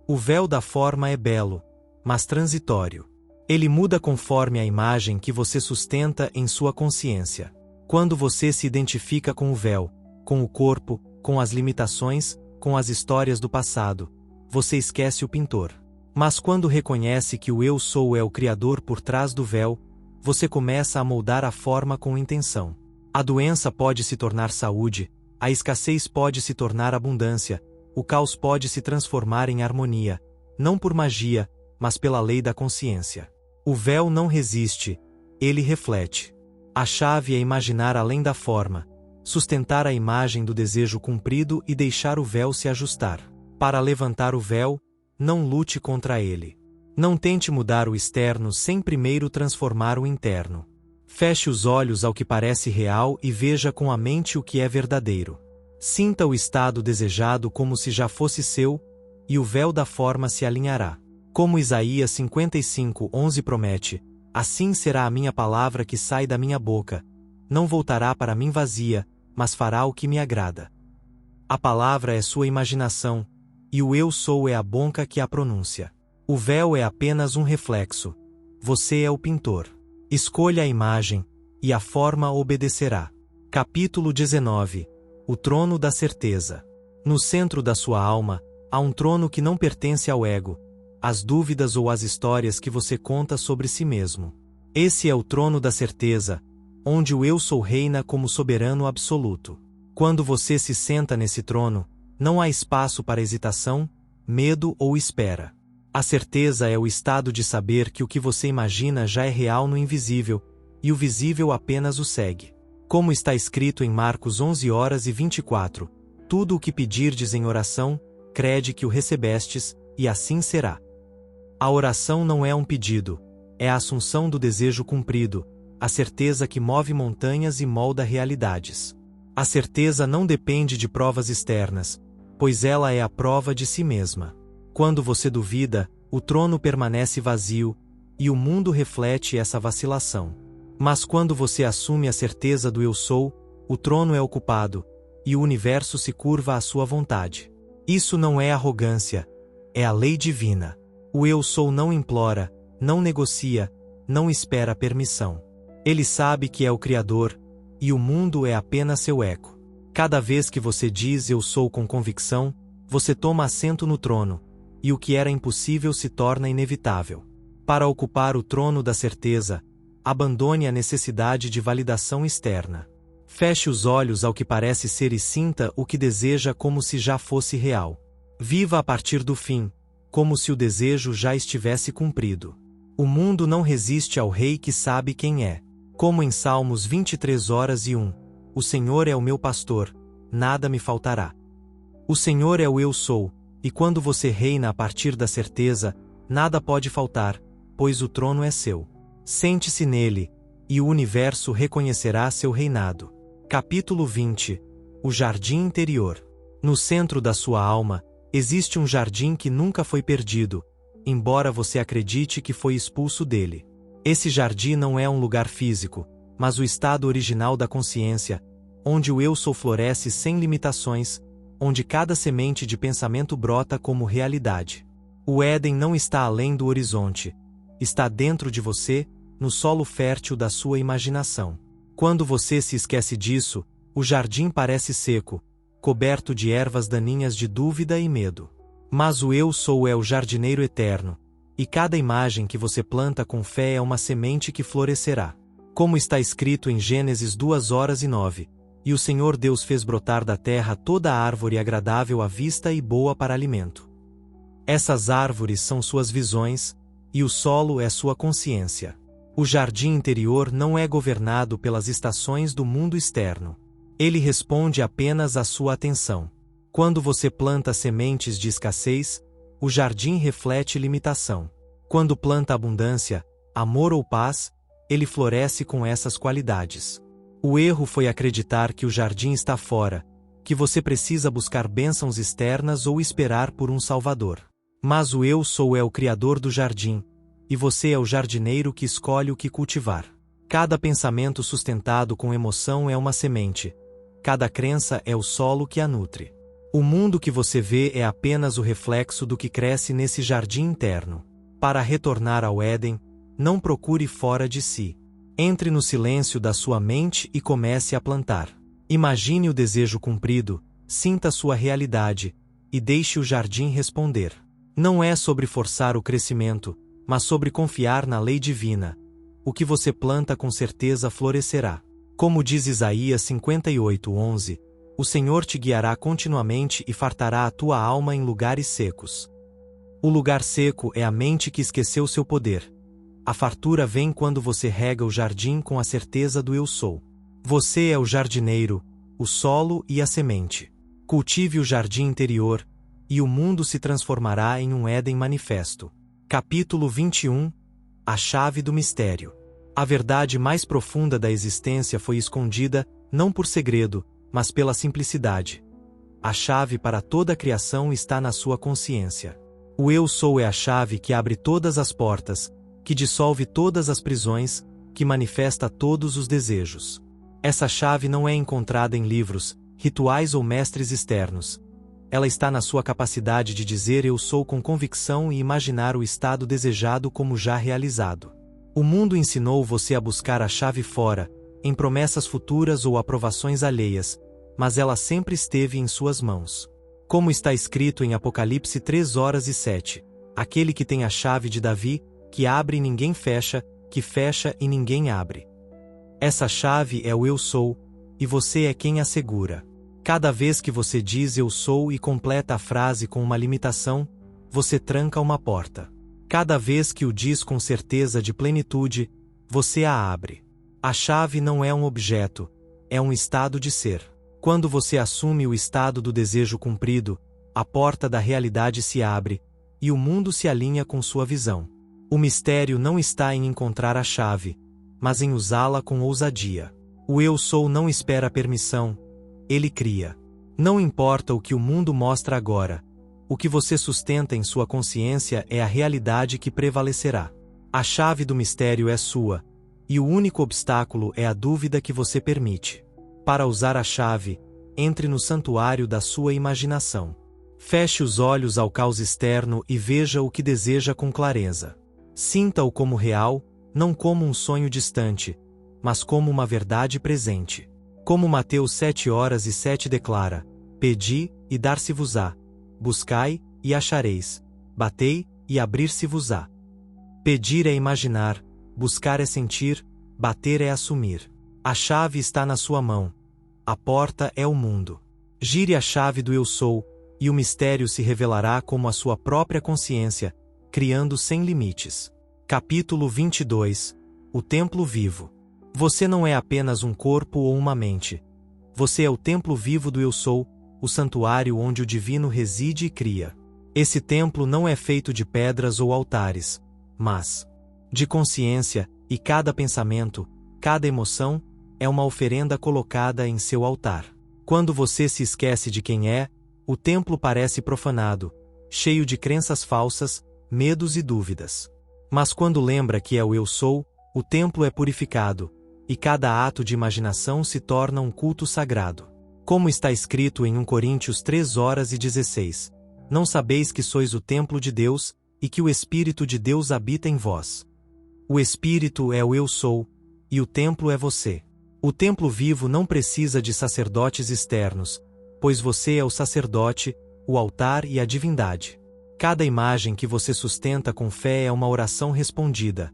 O véu da forma é belo, mas transitório. Ele muda conforme a imagem que você sustenta em sua consciência. Quando você se identifica com o véu, com o corpo, com as limitações, com as histórias do passado, você esquece o pintor. Mas quando reconhece que o Eu Sou é o Criador por trás do véu, você começa a moldar a forma com intenção. A doença pode se tornar saúde, a escassez pode se tornar abundância, o caos pode se transformar em harmonia, não por magia, mas pela lei da consciência. O véu não resiste, ele reflete. A chave é imaginar além da forma, sustentar a imagem do desejo cumprido e deixar o véu se ajustar. Para levantar o véu, não lute contra ele. Não tente mudar o externo sem primeiro transformar o interno. Feche os olhos ao que parece real e veja com a mente o que é verdadeiro. Sinta o estado desejado como se já fosse seu, e o véu da forma se alinhará. Como Isaías 55:11 promete, assim será a minha palavra que sai da minha boca. Não voltará para mim vazia, mas fará o que me agrada. A palavra é sua imaginação, e o Eu Sou é a boca que a pronuncia. O véu é apenas um reflexo. Você é o pintor. Escolha a imagem, e a forma obedecerá. Capítulo 19. O trono da certeza. No centro da sua alma, há um trono que não pertence ao ego, às dúvidas ou às histórias que você conta sobre si mesmo. Esse é o trono da certeza, onde o Eu Sou reina como soberano absoluto. Quando você se senta nesse trono, não há espaço para hesitação, medo ou espera. A certeza é o estado de saber que o que você imagina já é real no invisível, e o visível apenas o segue. Como está escrito em Marcos 11h24, tudo o que pedirdes em oração, crede que o recebestes, e assim será. A oração não é um pedido, é a assunção do desejo cumprido, a certeza que move montanhas e molda realidades. A certeza não depende de provas externas, pois ela é a prova de si mesma. Quando você duvida, o trono permanece vazio, e o mundo reflete essa vacilação. Mas quando você assume a certeza do Eu Sou, o trono é ocupado, e o universo se curva à sua vontade. Isso não é arrogância, é a lei divina. O Eu Sou não implora, não negocia, não espera permissão. Ele sabe que é o Criador, e o mundo é apenas seu eco. Cada vez que você diz Eu Sou com convicção, você toma assento no trono, e o que era impossível se torna inevitável. Para ocupar o trono da certeza, abandone a necessidade de validação externa. Feche os olhos ao que parece ser e sinta o que deseja como se já fosse real. Viva a partir do fim, como se o desejo já estivesse cumprido. O mundo não resiste ao rei que sabe quem é. Como em Salmos 23h1, o Senhor é o meu pastor, nada me faltará. O Senhor é o Eu Sou, e quando você reina a partir da certeza, nada pode faltar, pois o trono é seu. Sente-se nele, e o universo reconhecerá seu reinado. Capítulo 20. O Jardim Interior. No centro da sua alma, existe um jardim que nunca foi perdido, embora você acredite que foi expulso dele. Esse jardim não é um lugar físico, mas o estado original da consciência, onde o Eu Sou floresce sem limitações, onde cada semente de pensamento brota como realidade. O Éden não está além do horizonte, está dentro de você, no solo fértil da sua imaginação. Quando você se esquece disso, o jardim parece seco, coberto de ervas daninhas de dúvida e medo. Mas o Eu Sou é o jardineiro eterno, e cada imagem que você planta com fé é uma semente que florescerá. Como está escrito em Gênesis 2h9, e o Senhor Deus fez brotar da terra toda a árvore agradável à vista e boa para alimento. Essas árvores são suas visões, e o solo é sua consciência. O jardim interior não é governado pelas estações do mundo externo. Ele responde apenas à sua atenção. Quando você planta sementes de escassez, o jardim reflete limitação. Quando planta abundância, amor ou paz, ele floresce com essas qualidades. O erro foi acreditar que o jardim está fora, que você precisa buscar bênçãos externas ou esperar por um salvador. Mas o Eu Sou é o criador do jardim, e você é o jardineiro que escolhe o que cultivar. Cada pensamento sustentado com emoção é uma semente. Cada crença é o solo que a nutre. O mundo que você vê é apenas o reflexo do que cresce nesse jardim interno. Para retornar ao Éden, não procure fora de si. Entre no silêncio da sua mente e comece a plantar. Imagine o desejo cumprido, sinta sua realidade, e deixe o jardim responder. Não é sobre forçar o crescimento, mas sobre confiar na lei divina. O que você planta com certeza florescerá. Como diz Isaías 58:11, o Senhor te guiará continuamente e fartará a tua alma em lugares secos. O lugar seco é a mente que esqueceu seu poder. A fartura vem quando você rega o jardim com a certeza do Eu Sou. Você é o jardineiro, o solo e a semente. Cultive o jardim interior, e o mundo se transformará em um Éden manifesto. Capítulo 21. A chave do mistério. A verdade mais profunda da existência foi escondida, não por segredo, mas pela simplicidade. A chave para toda a criação está na sua consciência. O Eu Sou é a chave que abre todas as portas, que dissolve todas as prisões, que manifesta todos os desejos. Essa chave não é encontrada em livros, rituais ou mestres externos. Ela está na sua capacidade de dizer Eu Sou com convicção e imaginar o estado desejado como já realizado. O mundo ensinou você a buscar a chave fora, em promessas futuras ou aprovações alheias, mas ela sempre esteve em suas mãos. Como está escrito em Apocalipse 3h7, aquele que tem a chave de Davi, que abre e ninguém fecha, que fecha e ninguém abre. Essa chave é o eu sou, e você é quem a segura. Cada vez que você diz eu sou e completa a frase com uma limitação, você tranca uma porta. Cada vez que o diz com certeza de plenitude, você a abre. A chave não é um objeto, é um estado de ser. Quando você assume o estado do desejo cumprido, a porta da realidade se abre, e o mundo se alinha com sua visão. O mistério não está em encontrar a chave, mas em usá-la com ousadia. O eu sou não espera permissão, ele cria. Não importa o que o mundo mostra agora, o que você sustenta em sua consciência é a realidade que prevalecerá. A chave do mistério é sua, e o único obstáculo é a dúvida que você permite. Para usar a chave, entre no santuário da sua imaginação. Feche os olhos ao caos externo e veja o que deseja com clareza. Sinta-o como real, não como um sonho distante, mas como uma verdade presente. Como Mateus 7:7 declara: Pedi, e dar-se-vos-á. Buscai, e achareis. Batei, e abrir-se-vos-á. Pedir é imaginar, buscar é sentir, bater é assumir. A chave está na sua mão. A porta é o mundo. Gire a chave do eu sou, e o mistério se revelará como a sua própria consciência, criando sem limites. Capítulo 22. O templo vivo. Você não é apenas um corpo ou uma mente. Você é o templo vivo do eu sou, o santuário onde o divino reside e cria. Esse templo não é feito de pedras ou altares, mas de consciência, e cada pensamento, cada emoção, é uma oferenda colocada em seu altar. Quando você se esquece de quem é, o templo parece profanado, cheio de crenças falsas, medos e dúvidas. Mas quando lembra que é o eu sou, o templo é purificado, e cada ato de imaginação se torna um culto sagrado. Como está escrito em 1 Coríntios 3:16, não sabeis que sois o templo de Deus, e que o Espírito de Deus habita em vós. O Espírito é o eu sou, e o templo é você. O templo vivo não precisa de sacerdotes externos, pois você é o sacerdote, o altar e a divindade. Cada imagem que você sustenta com fé é uma oração respondida.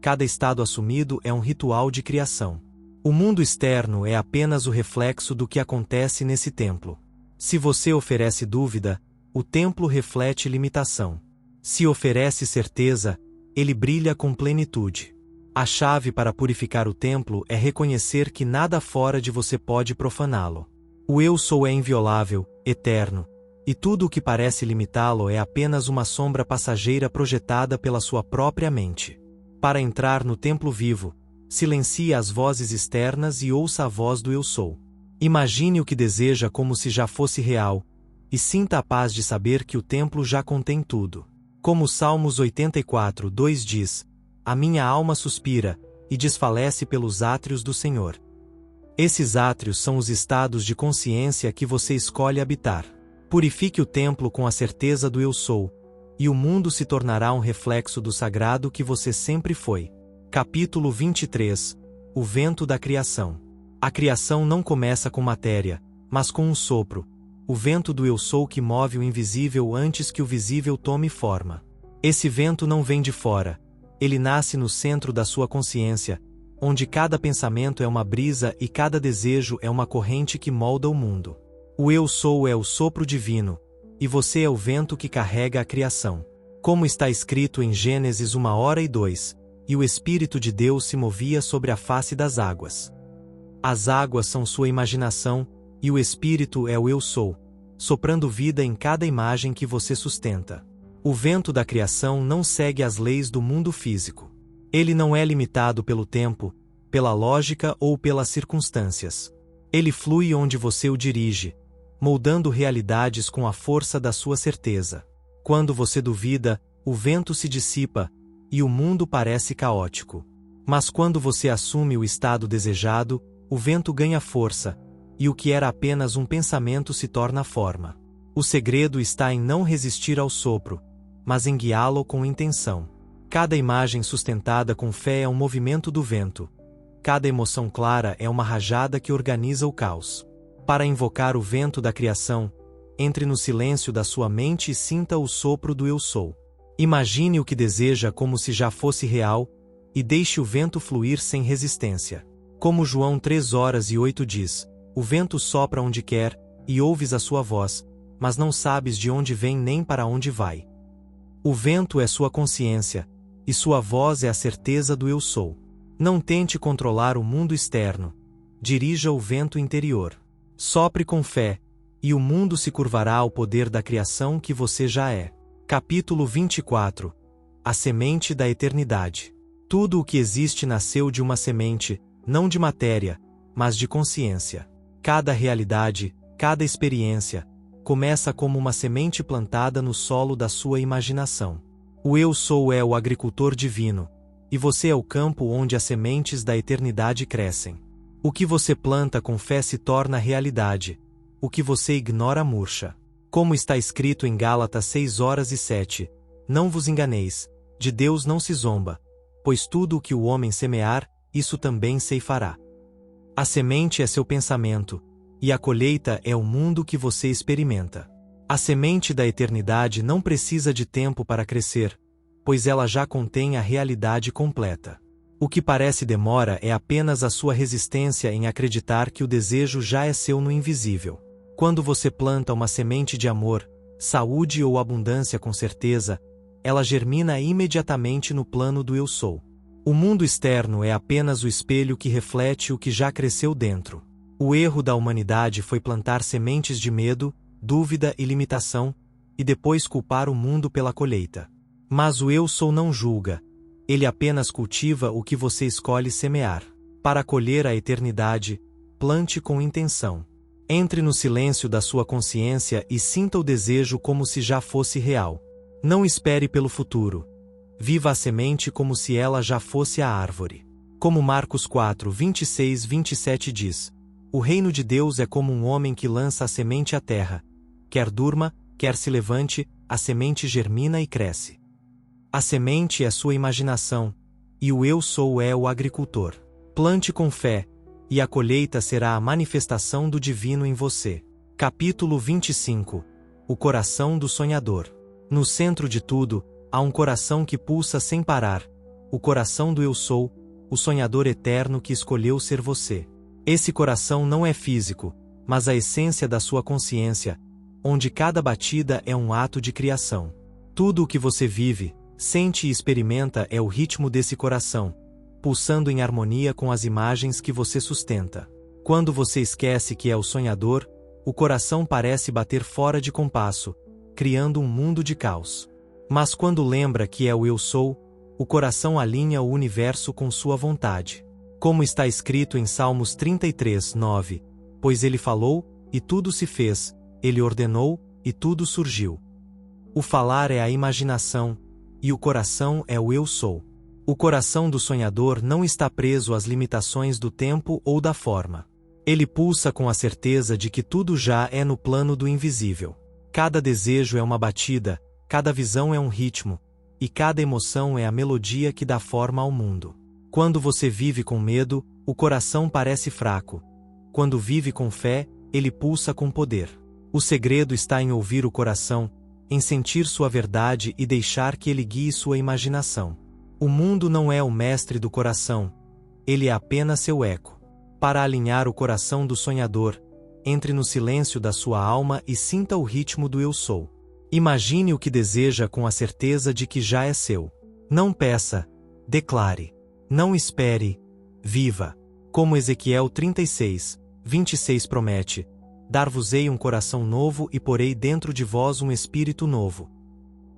Cada estado assumido é um ritual de criação. O mundo externo é apenas o reflexo do que acontece nesse templo. Se você oferece dúvida, o templo reflete limitação. Se oferece certeza, ele brilha com plenitude. A chave para purificar o templo é reconhecer que nada fora de você pode profaná-lo. O eu sou é inviolável, eterno, e tudo o que parece limitá-lo é apenas uma sombra passageira projetada pela sua própria mente. Para entrar no templo vivo, silencie as vozes externas e ouça a voz do eu sou. Imagine o que deseja como se já fosse real, e sinta a paz de saber que o templo já contém tudo. Como Salmos 84:2 diz: A minha alma suspira, e desfalece pelos átrios do Senhor. Esses átrios são os estados de consciência que você escolhe habitar. Purifique o templo com a certeza do eu sou, e o mundo se tornará um reflexo do sagrado que você sempre foi. Capítulo 23. O vento da criação. A criação não começa com matéria, mas com um sopro, o vento do eu sou que move o invisível antes que o visível tome forma. Esse vento não vem de fora, ele nasce no centro da sua consciência, onde cada pensamento é uma brisa e cada desejo é uma corrente que molda o mundo. O eu sou é o sopro divino, e você é o vento que carrega a criação. Como está escrito em Gênesis 1:2, e o Espírito de Deus se movia sobre a face das águas. As águas são sua imaginação, e o Espírito é o eu sou, soprando vida em cada imagem que você sustenta. O vento da criação não segue as leis do mundo físico. Ele não é limitado pelo tempo, pela lógica ou pelas circunstâncias. Ele flui onde você o dirige, moldando realidades com a força da sua certeza. Quando você duvida, o vento se dissipa, e o mundo parece caótico. Mas quando você assume o estado desejado, o vento ganha força, e o que era apenas um pensamento se torna forma. O segredo está em não resistir ao sopro, mas em guiá-lo com intenção. Cada imagem sustentada com fé é um movimento do vento. Cada emoção clara é uma rajada que organiza o caos. Para invocar o vento da criação, entre no silêncio da sua mente e sinta o sopro do eu sou. Imagine o que deseja como se já fosse real, e deixe o vento fluir sem resistência. Como João 3:8 diz, o vento sopra onde quer, e ouves a sua voz, mas não sabes de onde vem nem para onde vai. O vento é sua consciência, e sua voz é a certeza do eu sou. Não tente controlar o mundo externo. Dirija o vento interior. Sopre com fé, e o mundo se curvará ao poder da criação que você já é. Capítulo 24. A semente da eternidade. Tudo o que existe nasceu de uma semente, não de matéria, mas de consciência. Cada realidade, cada experiência, começa como uma semente plantada no solo da sua imaginação. O eu sou é o agricultor divino, e você é o campo onde as sementes da eternidade crescem. O que você planta com fé se torna realidade, o que você ignora murcha. Como está escrito em Gálatas 6:7, não vos enganeis, de Deus não se zomba, pois tudo o que o homem semear, isso também ceifará. A semente é seu pensamento, e a colheita é o mundo que você experimenta. A semente da eternidade não precisa de tempo para crescer, pois ela já contém a realidade completa. O que parece demora é apenas a sua resistência em acreditar que o desejo já é seu no invisível. Quando você planta uma semente de amor, saúde ou abundância com certeza, ela germina imediatamente no plano do eu sou. O mundo externo é apenas o espelho que reflete o que já cresceu dentro. O erro da humanidade foi plantar sementes de medo, dúvida e limitação, e depois culpar o mundo pela colheita. Mas o eu sou não julga, ele apenas cultiva o que você escolhe semear. Para colher a eternidade, plante com intenção. Entre no silêncio da sua consciência e sinta o desejo como se já fosse real. Não espere pelo futuro. Viva a semente como se ela já fosse a árvore. Como Marcos 4:26-27 diz, o reino de Deus é como um homem que lança a semente à terra. Quer durma, quer se levante, a semente germina e cresce. A semente é sua imaginação, e o eu sou é o agricultor. Plante com fé, e a colheita será a manifestação do divino em você. Capítulo 25. O coração do sonhador. No centro de tudo, há um coração que pulsa sem parar, o coração do eu sou, o sonhador eterno que escolheu ser você. Esse coração não é físico, mas a essência da sua consciência, onde cada batida é um ato de criação. Tudo o que você vive, sente e experimenta é o ritmo desse coração, pulsando em harmonia com as imagens que você sustenta. Quando você esquece que é o sonhador, o coração parece bater fora de compasso, criando um mundo de caos. Mas quando lembra que é o eu sou, o coração alinha o universo com sua vontade. Como está escrito em Salmos 33:9, pois ele falou, e tudo se fez, ele ordenou, e tudo surgiu. O falar é a imaginação, e o coração é o eu sou. O coração do sonhador não está preso às limitações do tempo ou da forma. Ele pulsa com a certeza de que tudo já é no plano do invisível. Cada desejo é uma batida, cada visão é um ritmo, e cada emoção é a melodia que dá forma ao mundo. Quando você vive com medo, o coração parece fraco. Quando vive com fé, ele pulsa com poder. O segredo está em ouvir o coração, em sentir sua verdade e deixar que ele guie sua imaginação. O mundo não é o mestre do coração, ele é apenas seu eco. Para alinhar o coração do sonhador, entre no silêncio da sua alma e sinta o ritmo do eu sou. Imagine o que deseja com a certeza de que já é seu. Não peça, declare. Não espere, viva. Como Ezequiel 36:26 promete, dar-vos-ei um coração novo e porei dentro de vós um espírito novo.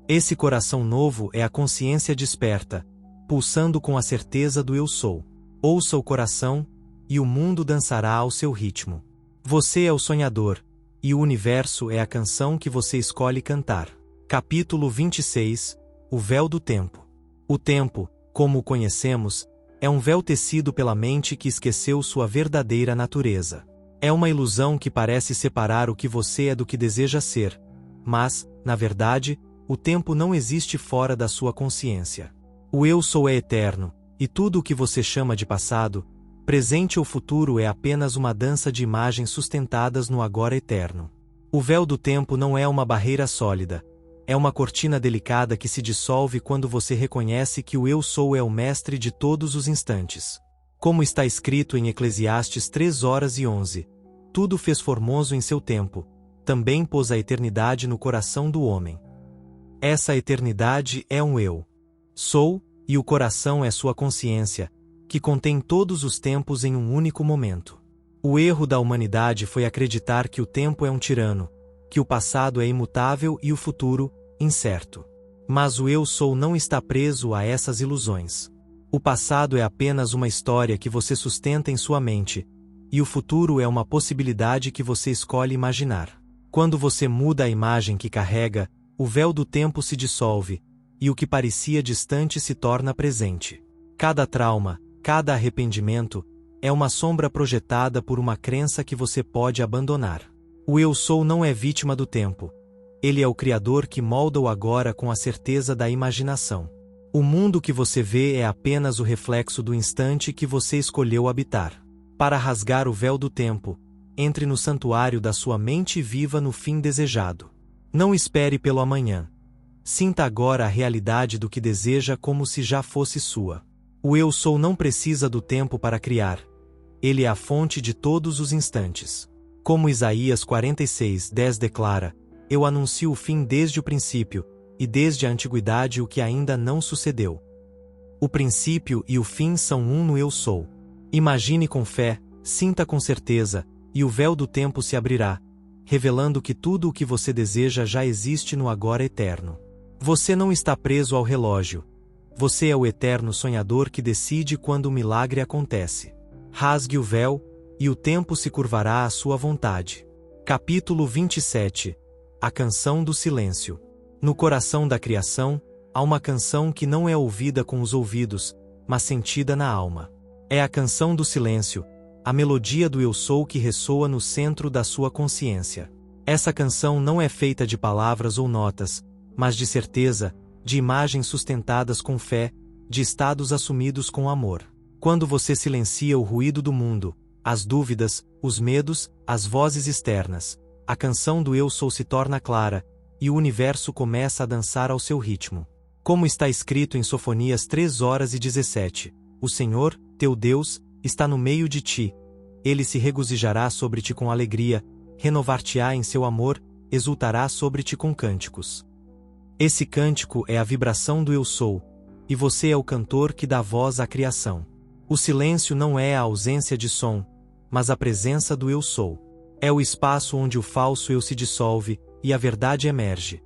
Esse coração novo é a consciência desperta, pulsando com a certeza do eu sou. Ouça o coração, e o mundo dançará ao seu ritmo. Você é o sonhador, e o universo é a canção que você escolhe cantar. Capítulo 26. O véu do tempo. O tempo, como o conhecemos, é um véu tecido pela mente que esqueceu sua verdadeira natureza. É uma ilusão que parece separar o que você é do que deseja ser, mas, na verdade, o tempo não existe fora da sua consciência. O eu sou é eterno, e tudo o que você chama de passado, presente ou futuro é apenas uma dança de imagens sustentadas no agora eterno. O véu do tempo não é uma barreira sólida, É uma cortina delicada que se dissolve quando você reconhece que o Eu Sou é o mestre de todos os instantes. Como está escrito em Eclesiastes 3:11, tudo fez formoso em seu tempo, também pôs a eternidade no coração do homem. Essa eternidade é um Eu Sou, e o coração é sua consciência, que contém todos os tempos em um único momento. O erro da humanidade foi acreditar que o tempo é um tirano, que o passado é imutável e o futuro, incerto. Mas o Eu Sou não está preso a essas ilusões. O passado é apenas uma história que você sustenta em sua mente, e o futuro é uma possibilidade que você escolhe imaginar. Quando você muda a imagem que carrega, o véu do tempo se dissolve, e o que parecia distante se torna presente. Cada trauma, cada arrependimento, é uma sombra projetada por uma crença que você pode abandonar. O Eu Sou não é vítima do tempo. Ele é o Criador que molda o agora com a certeza da imaginação. O mundo que você vê é apenas o reflexo do instante que você escolheu habitar. Para rasgar o véu do tempo, entre no santuário da sua mente e viva no fim desejado. Não espere pelo amanhã. Sinta agora a realidade do que deseja como se já fosse sua. O Eu Sou não precisa do tempo para criar. Ele é a fonte de todos os instantes. Como Isaías 46:10 declara, eu anuncio o fim desde o princípio, e desde a antiguidade o que ainda não sucedeu. O princípio e o fim são um no Eu Sou. Imagine com fé, sinta com certeza, e o véu do tempo se abrirá, revelando que tudo o que você deseja já existe no agora eterno. Você não está preso ao relógio. Você é o eterno sonhador que decide quando o milagre acontece. Rasgue o véu, e o tempo se curvará à sua vontade. Capítulo 27. A canção do silêncio. No coração da criação, há uma canção que não é ouvida com os ouvidos, mas sentida na alma. É a canção do silêncio, a melodia do Eu Sou que ressoa no centro da sua consciência. Essa canção não é feita de palavras ou notas, mas de certeza, de imagens sustentadas com fé, de estados assumidos com amor. Quando você silencia o ruído do mundo, as dúvidas, os medos, as vozes externas, a canção do Eu Sou se torna clara, e o universo começa a dançar ao seu ritmo. Como está escrito em Sofonias 3:17, o Senhor, teu Deus, está no meio de ti. Ele se regozijará sobre ti com alegria, renovar-te-á em seu amor, exultará sobre ti com cânticos. Esse cântico é a vibração do Eu Sou, e você é o cantor que dá voz à criação. O silêncio não é a ausência de som, mas a presença do Eu Sou. É o espaço onde o falso eu se dissolve, e a verdade emerge.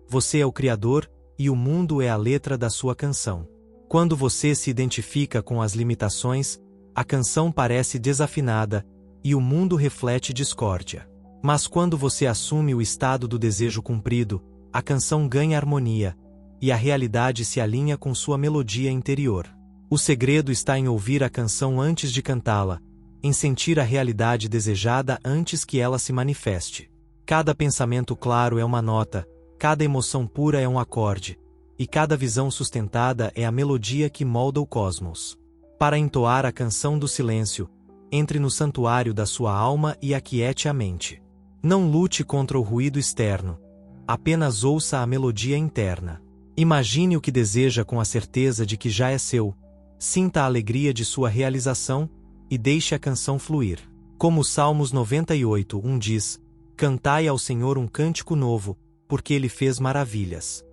Você é o Criador, e o mundo é a letra da sua canção. Quando você se identifica com as limitações, a canção parece desafinada, e o mundo reflete discórdia. Mas quando você assume o estado do desejo cumprido, a canção ganha harmonia, e a realidade se alinha com sua melodia interior. O segredo está em ouvir a canção antes de cantá-la, em sentir a realidade desejada antes que ela se manifeste. Cada pensamento claro é uma nota, cada emoção pura é um acorde, e cada visão sustentada é a melodia que molda o cosmos. Para entoar a canção do silêncio, entre no santuário da sua alma e aquiete a mente. Não lute contra o ruído externo, apenas ouça a melodia interna. Imagine o que deseja com a certeza de que já é seu, sinta a alegria de sua realização, e deixe a canção fluir. Como Salmos 98:1 diz, cantai ao Senhor um cântico novo, porque Ele fez maravilhas.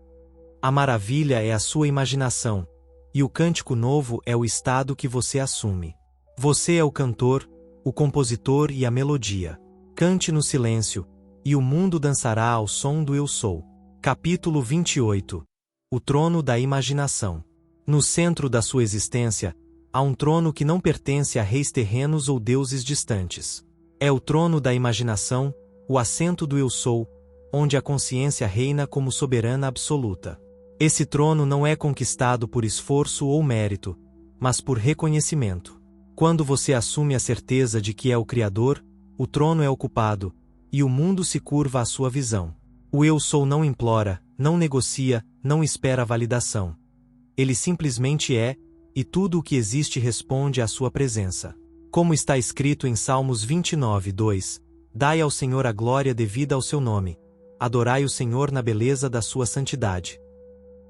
A maravilha é a sua imaginação, e o cântico novo é o estado que você assume. Você é o cantor, o compositor e a melodia. Cante no silêncio, e o mundo dançará ao som do Eu Sou. Capítulo 28. O trono da imaginação. No centro da sua existência, há um trono que não pertence a reis terrenos ou deuses distantes. É o trono da imaginação, o assento do Eu Sou, onde a consciência reina como soberana absoluta. Esse trono não é conquistado por esforço ou mérito, mas por reconhecimento. Quando você assume a certeza de que é o Criador, o trono é ocupado, e o mundo se curva à sua visão. O Eu Sou não implora, não negocia, não espera validação. Ele simplesmente é, e tudo o que existe responde à sua presença. Como está escrito em Salmos 29:2, dai ao Senhor a glória devida ao seu nome. adorai o Senhor na beleza da sua santidade.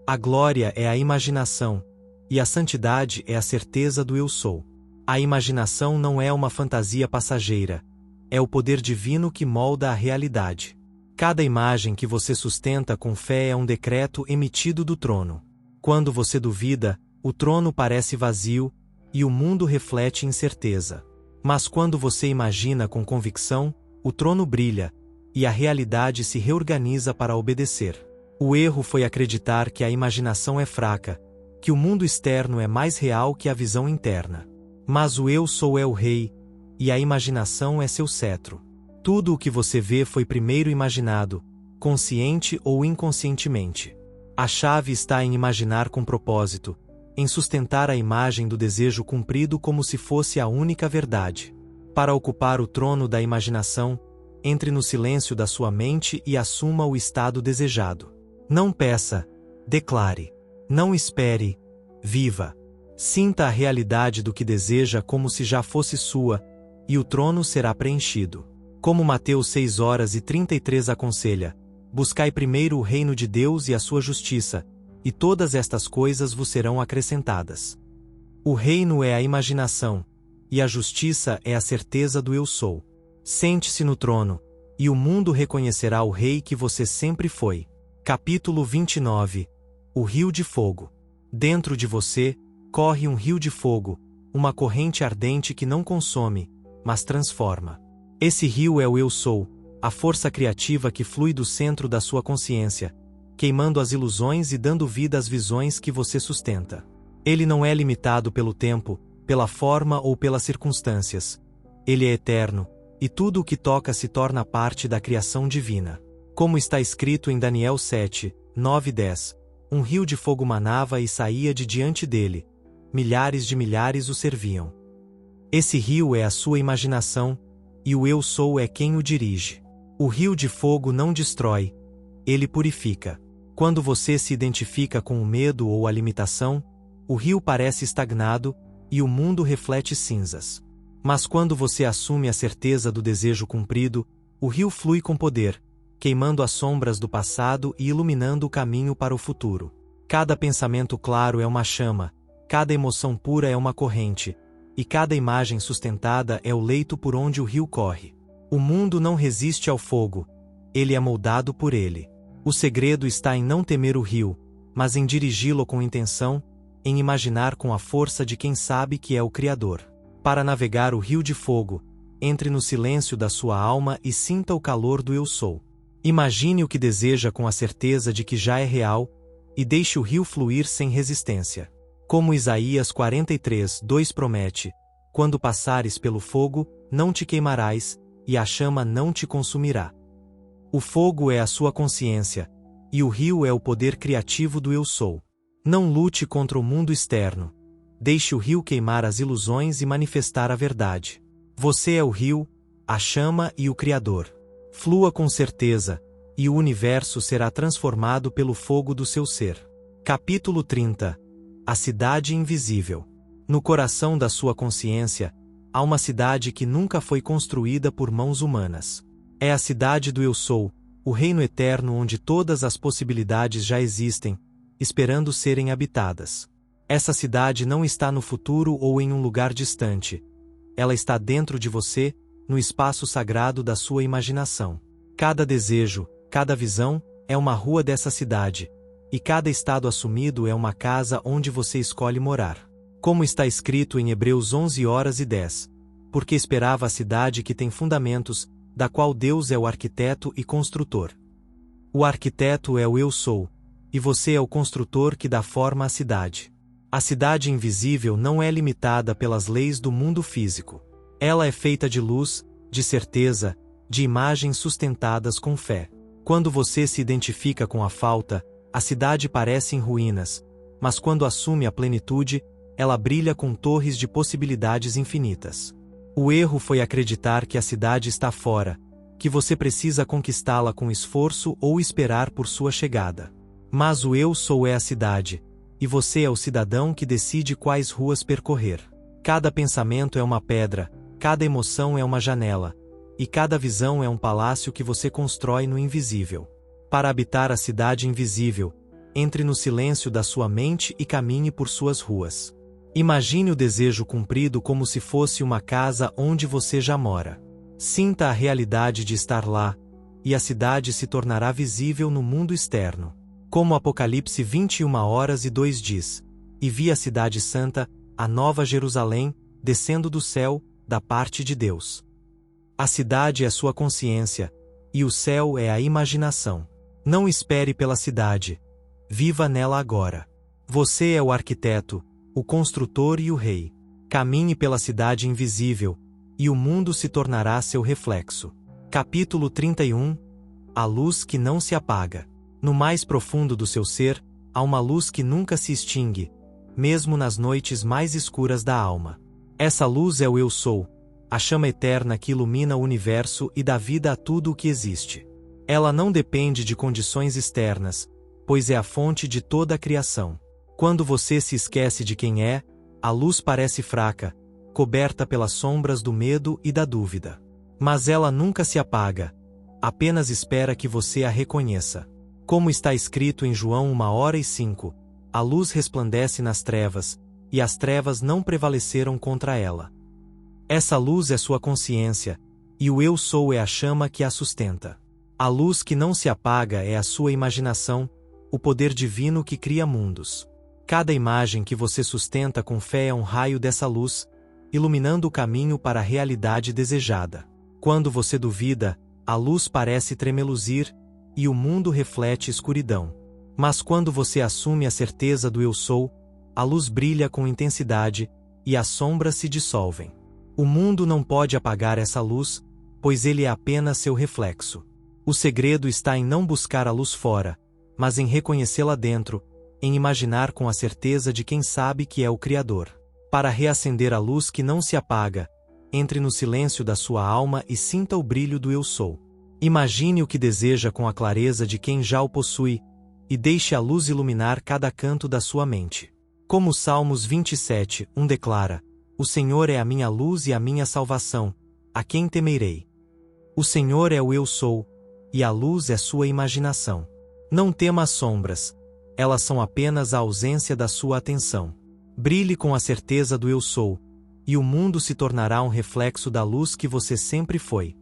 A glória é a imaginação, e a santidade é a certeza do eu sou. A imaginação não é uma fantasia passageira, é o poder divino que molda a realidade. Cada imagem que você sustenta com fé é um decreto emitido do trono. Quando você duvida, o trono parece vazio, e o mundo reflete incerteza. Mas quando você imagina com convicção, o trono brilha, e a realidade se reorganiza para obedecer. O erro foi acreditar que a imaginação é fraca, que o mundo externo é mais real que a visão interna. Mas o eu sou é o rei, e a imaginação é seu cetro. Tudo o que você vê foi primeiro imaginado, consciente ou inconscientemente. A chave está em imaginar com propósito, em sustentar a imagem do desejo cumprido como se fosse a única verdade. Para ocupar o trono da imaginação, entre no silêncio da sua mente e assuma o estado desejado. Não peça, declare. Não espere, viva. Sinta a realidade do que deseja como se já fosse sua, e o trono será preenchido. Como Mateus 6:33 aconselha, buscai primeiro o reino de Deus e a sua justiça, e todas estas coisas vos serão acrescentadas. O reino é a imaginação, e a justiça é a certeza do eu sou. Sente-se no trono, e o mundo reconhecerá o rei que você sempre foi. Capítulo 29. O rio de fogo. Dentro de você, corre um rio de fogo, uma corrente ardente que não consome, mas transforma. Esse rio é o eu sou, a força criativa que flui do centro da sua consciência, queimando as ilusões e dando vida às visões que você sustenta. Ele não é limitado pelo tempo, pela forma ou pelas circunstâncias. Ele é eterno, e tudo o que toca se torna parte da criação divina. Como está escrito em Daniel 7:9-10, um rio de fogo manava e saía de diante dele. Milhares de milhares o serviam. Esse rio é a sua imaginação, e o eu sou é quem o dirige. O rio de fogo não destrói, ele purifica. Quando você se identifica com o medo ou a limitação, o rio parece estagnado, e o mundo reflete cinzas. Mas quando você assume a certeza do desejo cumprido, o rio flui com poder, queimando as sombras do passado e iluminando o caminho para o futuro. Cada pensamento claro é uma chama, cada emoção pura é uma corrente, e cada imagem sustentada é o leito por onde o rio corre. O mundo não resiste ao fogo, ele é moldado por ele. O segredo está em não temer o rio, mas em dirigi-lo com intenção, em imaginar com a força de quem sabe que é o Criador. Para navegar o rio de fogo, entre no silêncio da sua alma e sinta o calor do eu sou. Imagine o que deseja com a certeza de que já é real, e deixe o rio fluir sem resistência. Como Isaías 43:2 promete, quando passares pelo fogo, não te queimarás, e a chama não te consumirá. O fogo é a sua consciência, e o rio é o poder criativo do eu sou. Não lute contra o mundo externo. Deixe o rio queimar as ilusões e manifestar a verdade. Você é o rio, a chama e o Criador. Flua com certeza, e o universo será transformado pelo fogo do seu ser. Capítulo 30. A cidade invisível. No coração da sua consciência, há uma cidade que nunca foi construída por mãos humanas. É a cidade do eu sou, o reino eterno onde todas as possibilidades já existem, esperando serem habitadas. Essa cidade não está no futuro ou em um lugar distante. Ela está dentro de você, no espaço sagrado da sua imaginação. Cada desejo, cada visão, é uma rua dessa cidade, e cada estado assumido é uma casa onde você escolhe morar. Como está escrito em Hebreus 11:10, porque esperava a cidade que tem fundamentos, da qual Deus é o arquiteto e construtor. O arquiteto é o eu sou, e você é o construtor que dá forma à cidade. A cidade invisível não é limitada pelas leis do mundo físico. Ela é feita de luz, de certeza, de imagens sustentadas com fé. Quando você se identifica com a falta, a cidade parece em ruínas, mas quando assume a plenitude, ela brilha com torres de possibilidades infinitas. O erro foi acreditar que a cidade está fora, que você precisa conquistá-la com esforço ou esperar por sua chegada. Mas o eu sou é a cidade, e você é o cidadão que decide quais ruas percorrer. Cada pensamento é uma pedra, cada emoção é uma janela, e cada visão é um palácio que você constrói no invisível. Para habitar a cidade invisível, entre no silêncio da sua mente e caminhe por suas ruas. Imagine o desejo cumprido como se fosse uma casa onde você já mora. Sinta a realidade de estar lá, e a cidade se tornará visível no mundo externo. Como Apocalipse 21:2 diz: E vi a cidade santa, a nova Jerusalém, descendo do céu, da parte de Deus. A cidade é sua consciência, e o céu é a imaginação. Não espere pela cidade. Viva nela agora. Você é o arquiteto, o construtor e o rei. Caminhe pela cidade invisível, e o mundo se tornará seu reflexo. Capítulo 31. A luz que não se apaga. No mais profundo do seu ser, há uma luz que nunca se extingue, mesmo nas noites mais escuras da alma. Essa luz é o Eu Sou, a chama eterna que ilumina o universo e dá vida a tudo o que existe. Ela não depende de condições externas, pois é a fonte de toda a criação. Quando você se esquece de quem é, a luz parece fraca, coberta pelas sombras do medo e da dúvida. Mas ela nunca se apaga, apenas espera que você a reconheça. Como está escrito em João 1:5, a luz resplandece nas trevas, e as trevas não prevaleceram contra ela. Essa luz é sua consciência, e o Eu Sou é a chama que a sustenta. A luz que não se apaga é a sua imaginação, o poder divino que cria mundos. Cada imagem que você sustenta com fé é um raio dessa luz, iluminando o caminho para a realidade desejada. Quando você duvida, a luz parece tremeluzir, e o mundo reflete escuridão. Mas quando você assume a certeza do Eu Sou, a luz brilha com intensidade, e as sombras se dissolvem. O mundo não pode apagar essa luz, pois ele é apenas seu reflexo. O segredo está em não buscar a luz fora, mas em reconhecê-la dentro, em imaginar com a certeza de quem sabe que é o Criador. Para reacender a luz que não se apaga, entre no silêncio da sua alma e sinta o brilho do Eu Sou. Imagine o que deseja com a clareza de quem já o possui, e deixe a luz iluminar cada canto da sua mente. Como Salmos 27:1 declara: O Senhor é a minha luz e a minha salvação, a quem temerei? O Senhor é o Eu Sou, e a luz é sua imaginação. Não tema as sombras, elas são apenas a ausência da sua atenção. Brilhe com a certeza do Eu Sou, e o mundo se tornará um reflexo da luz que você sempre foi.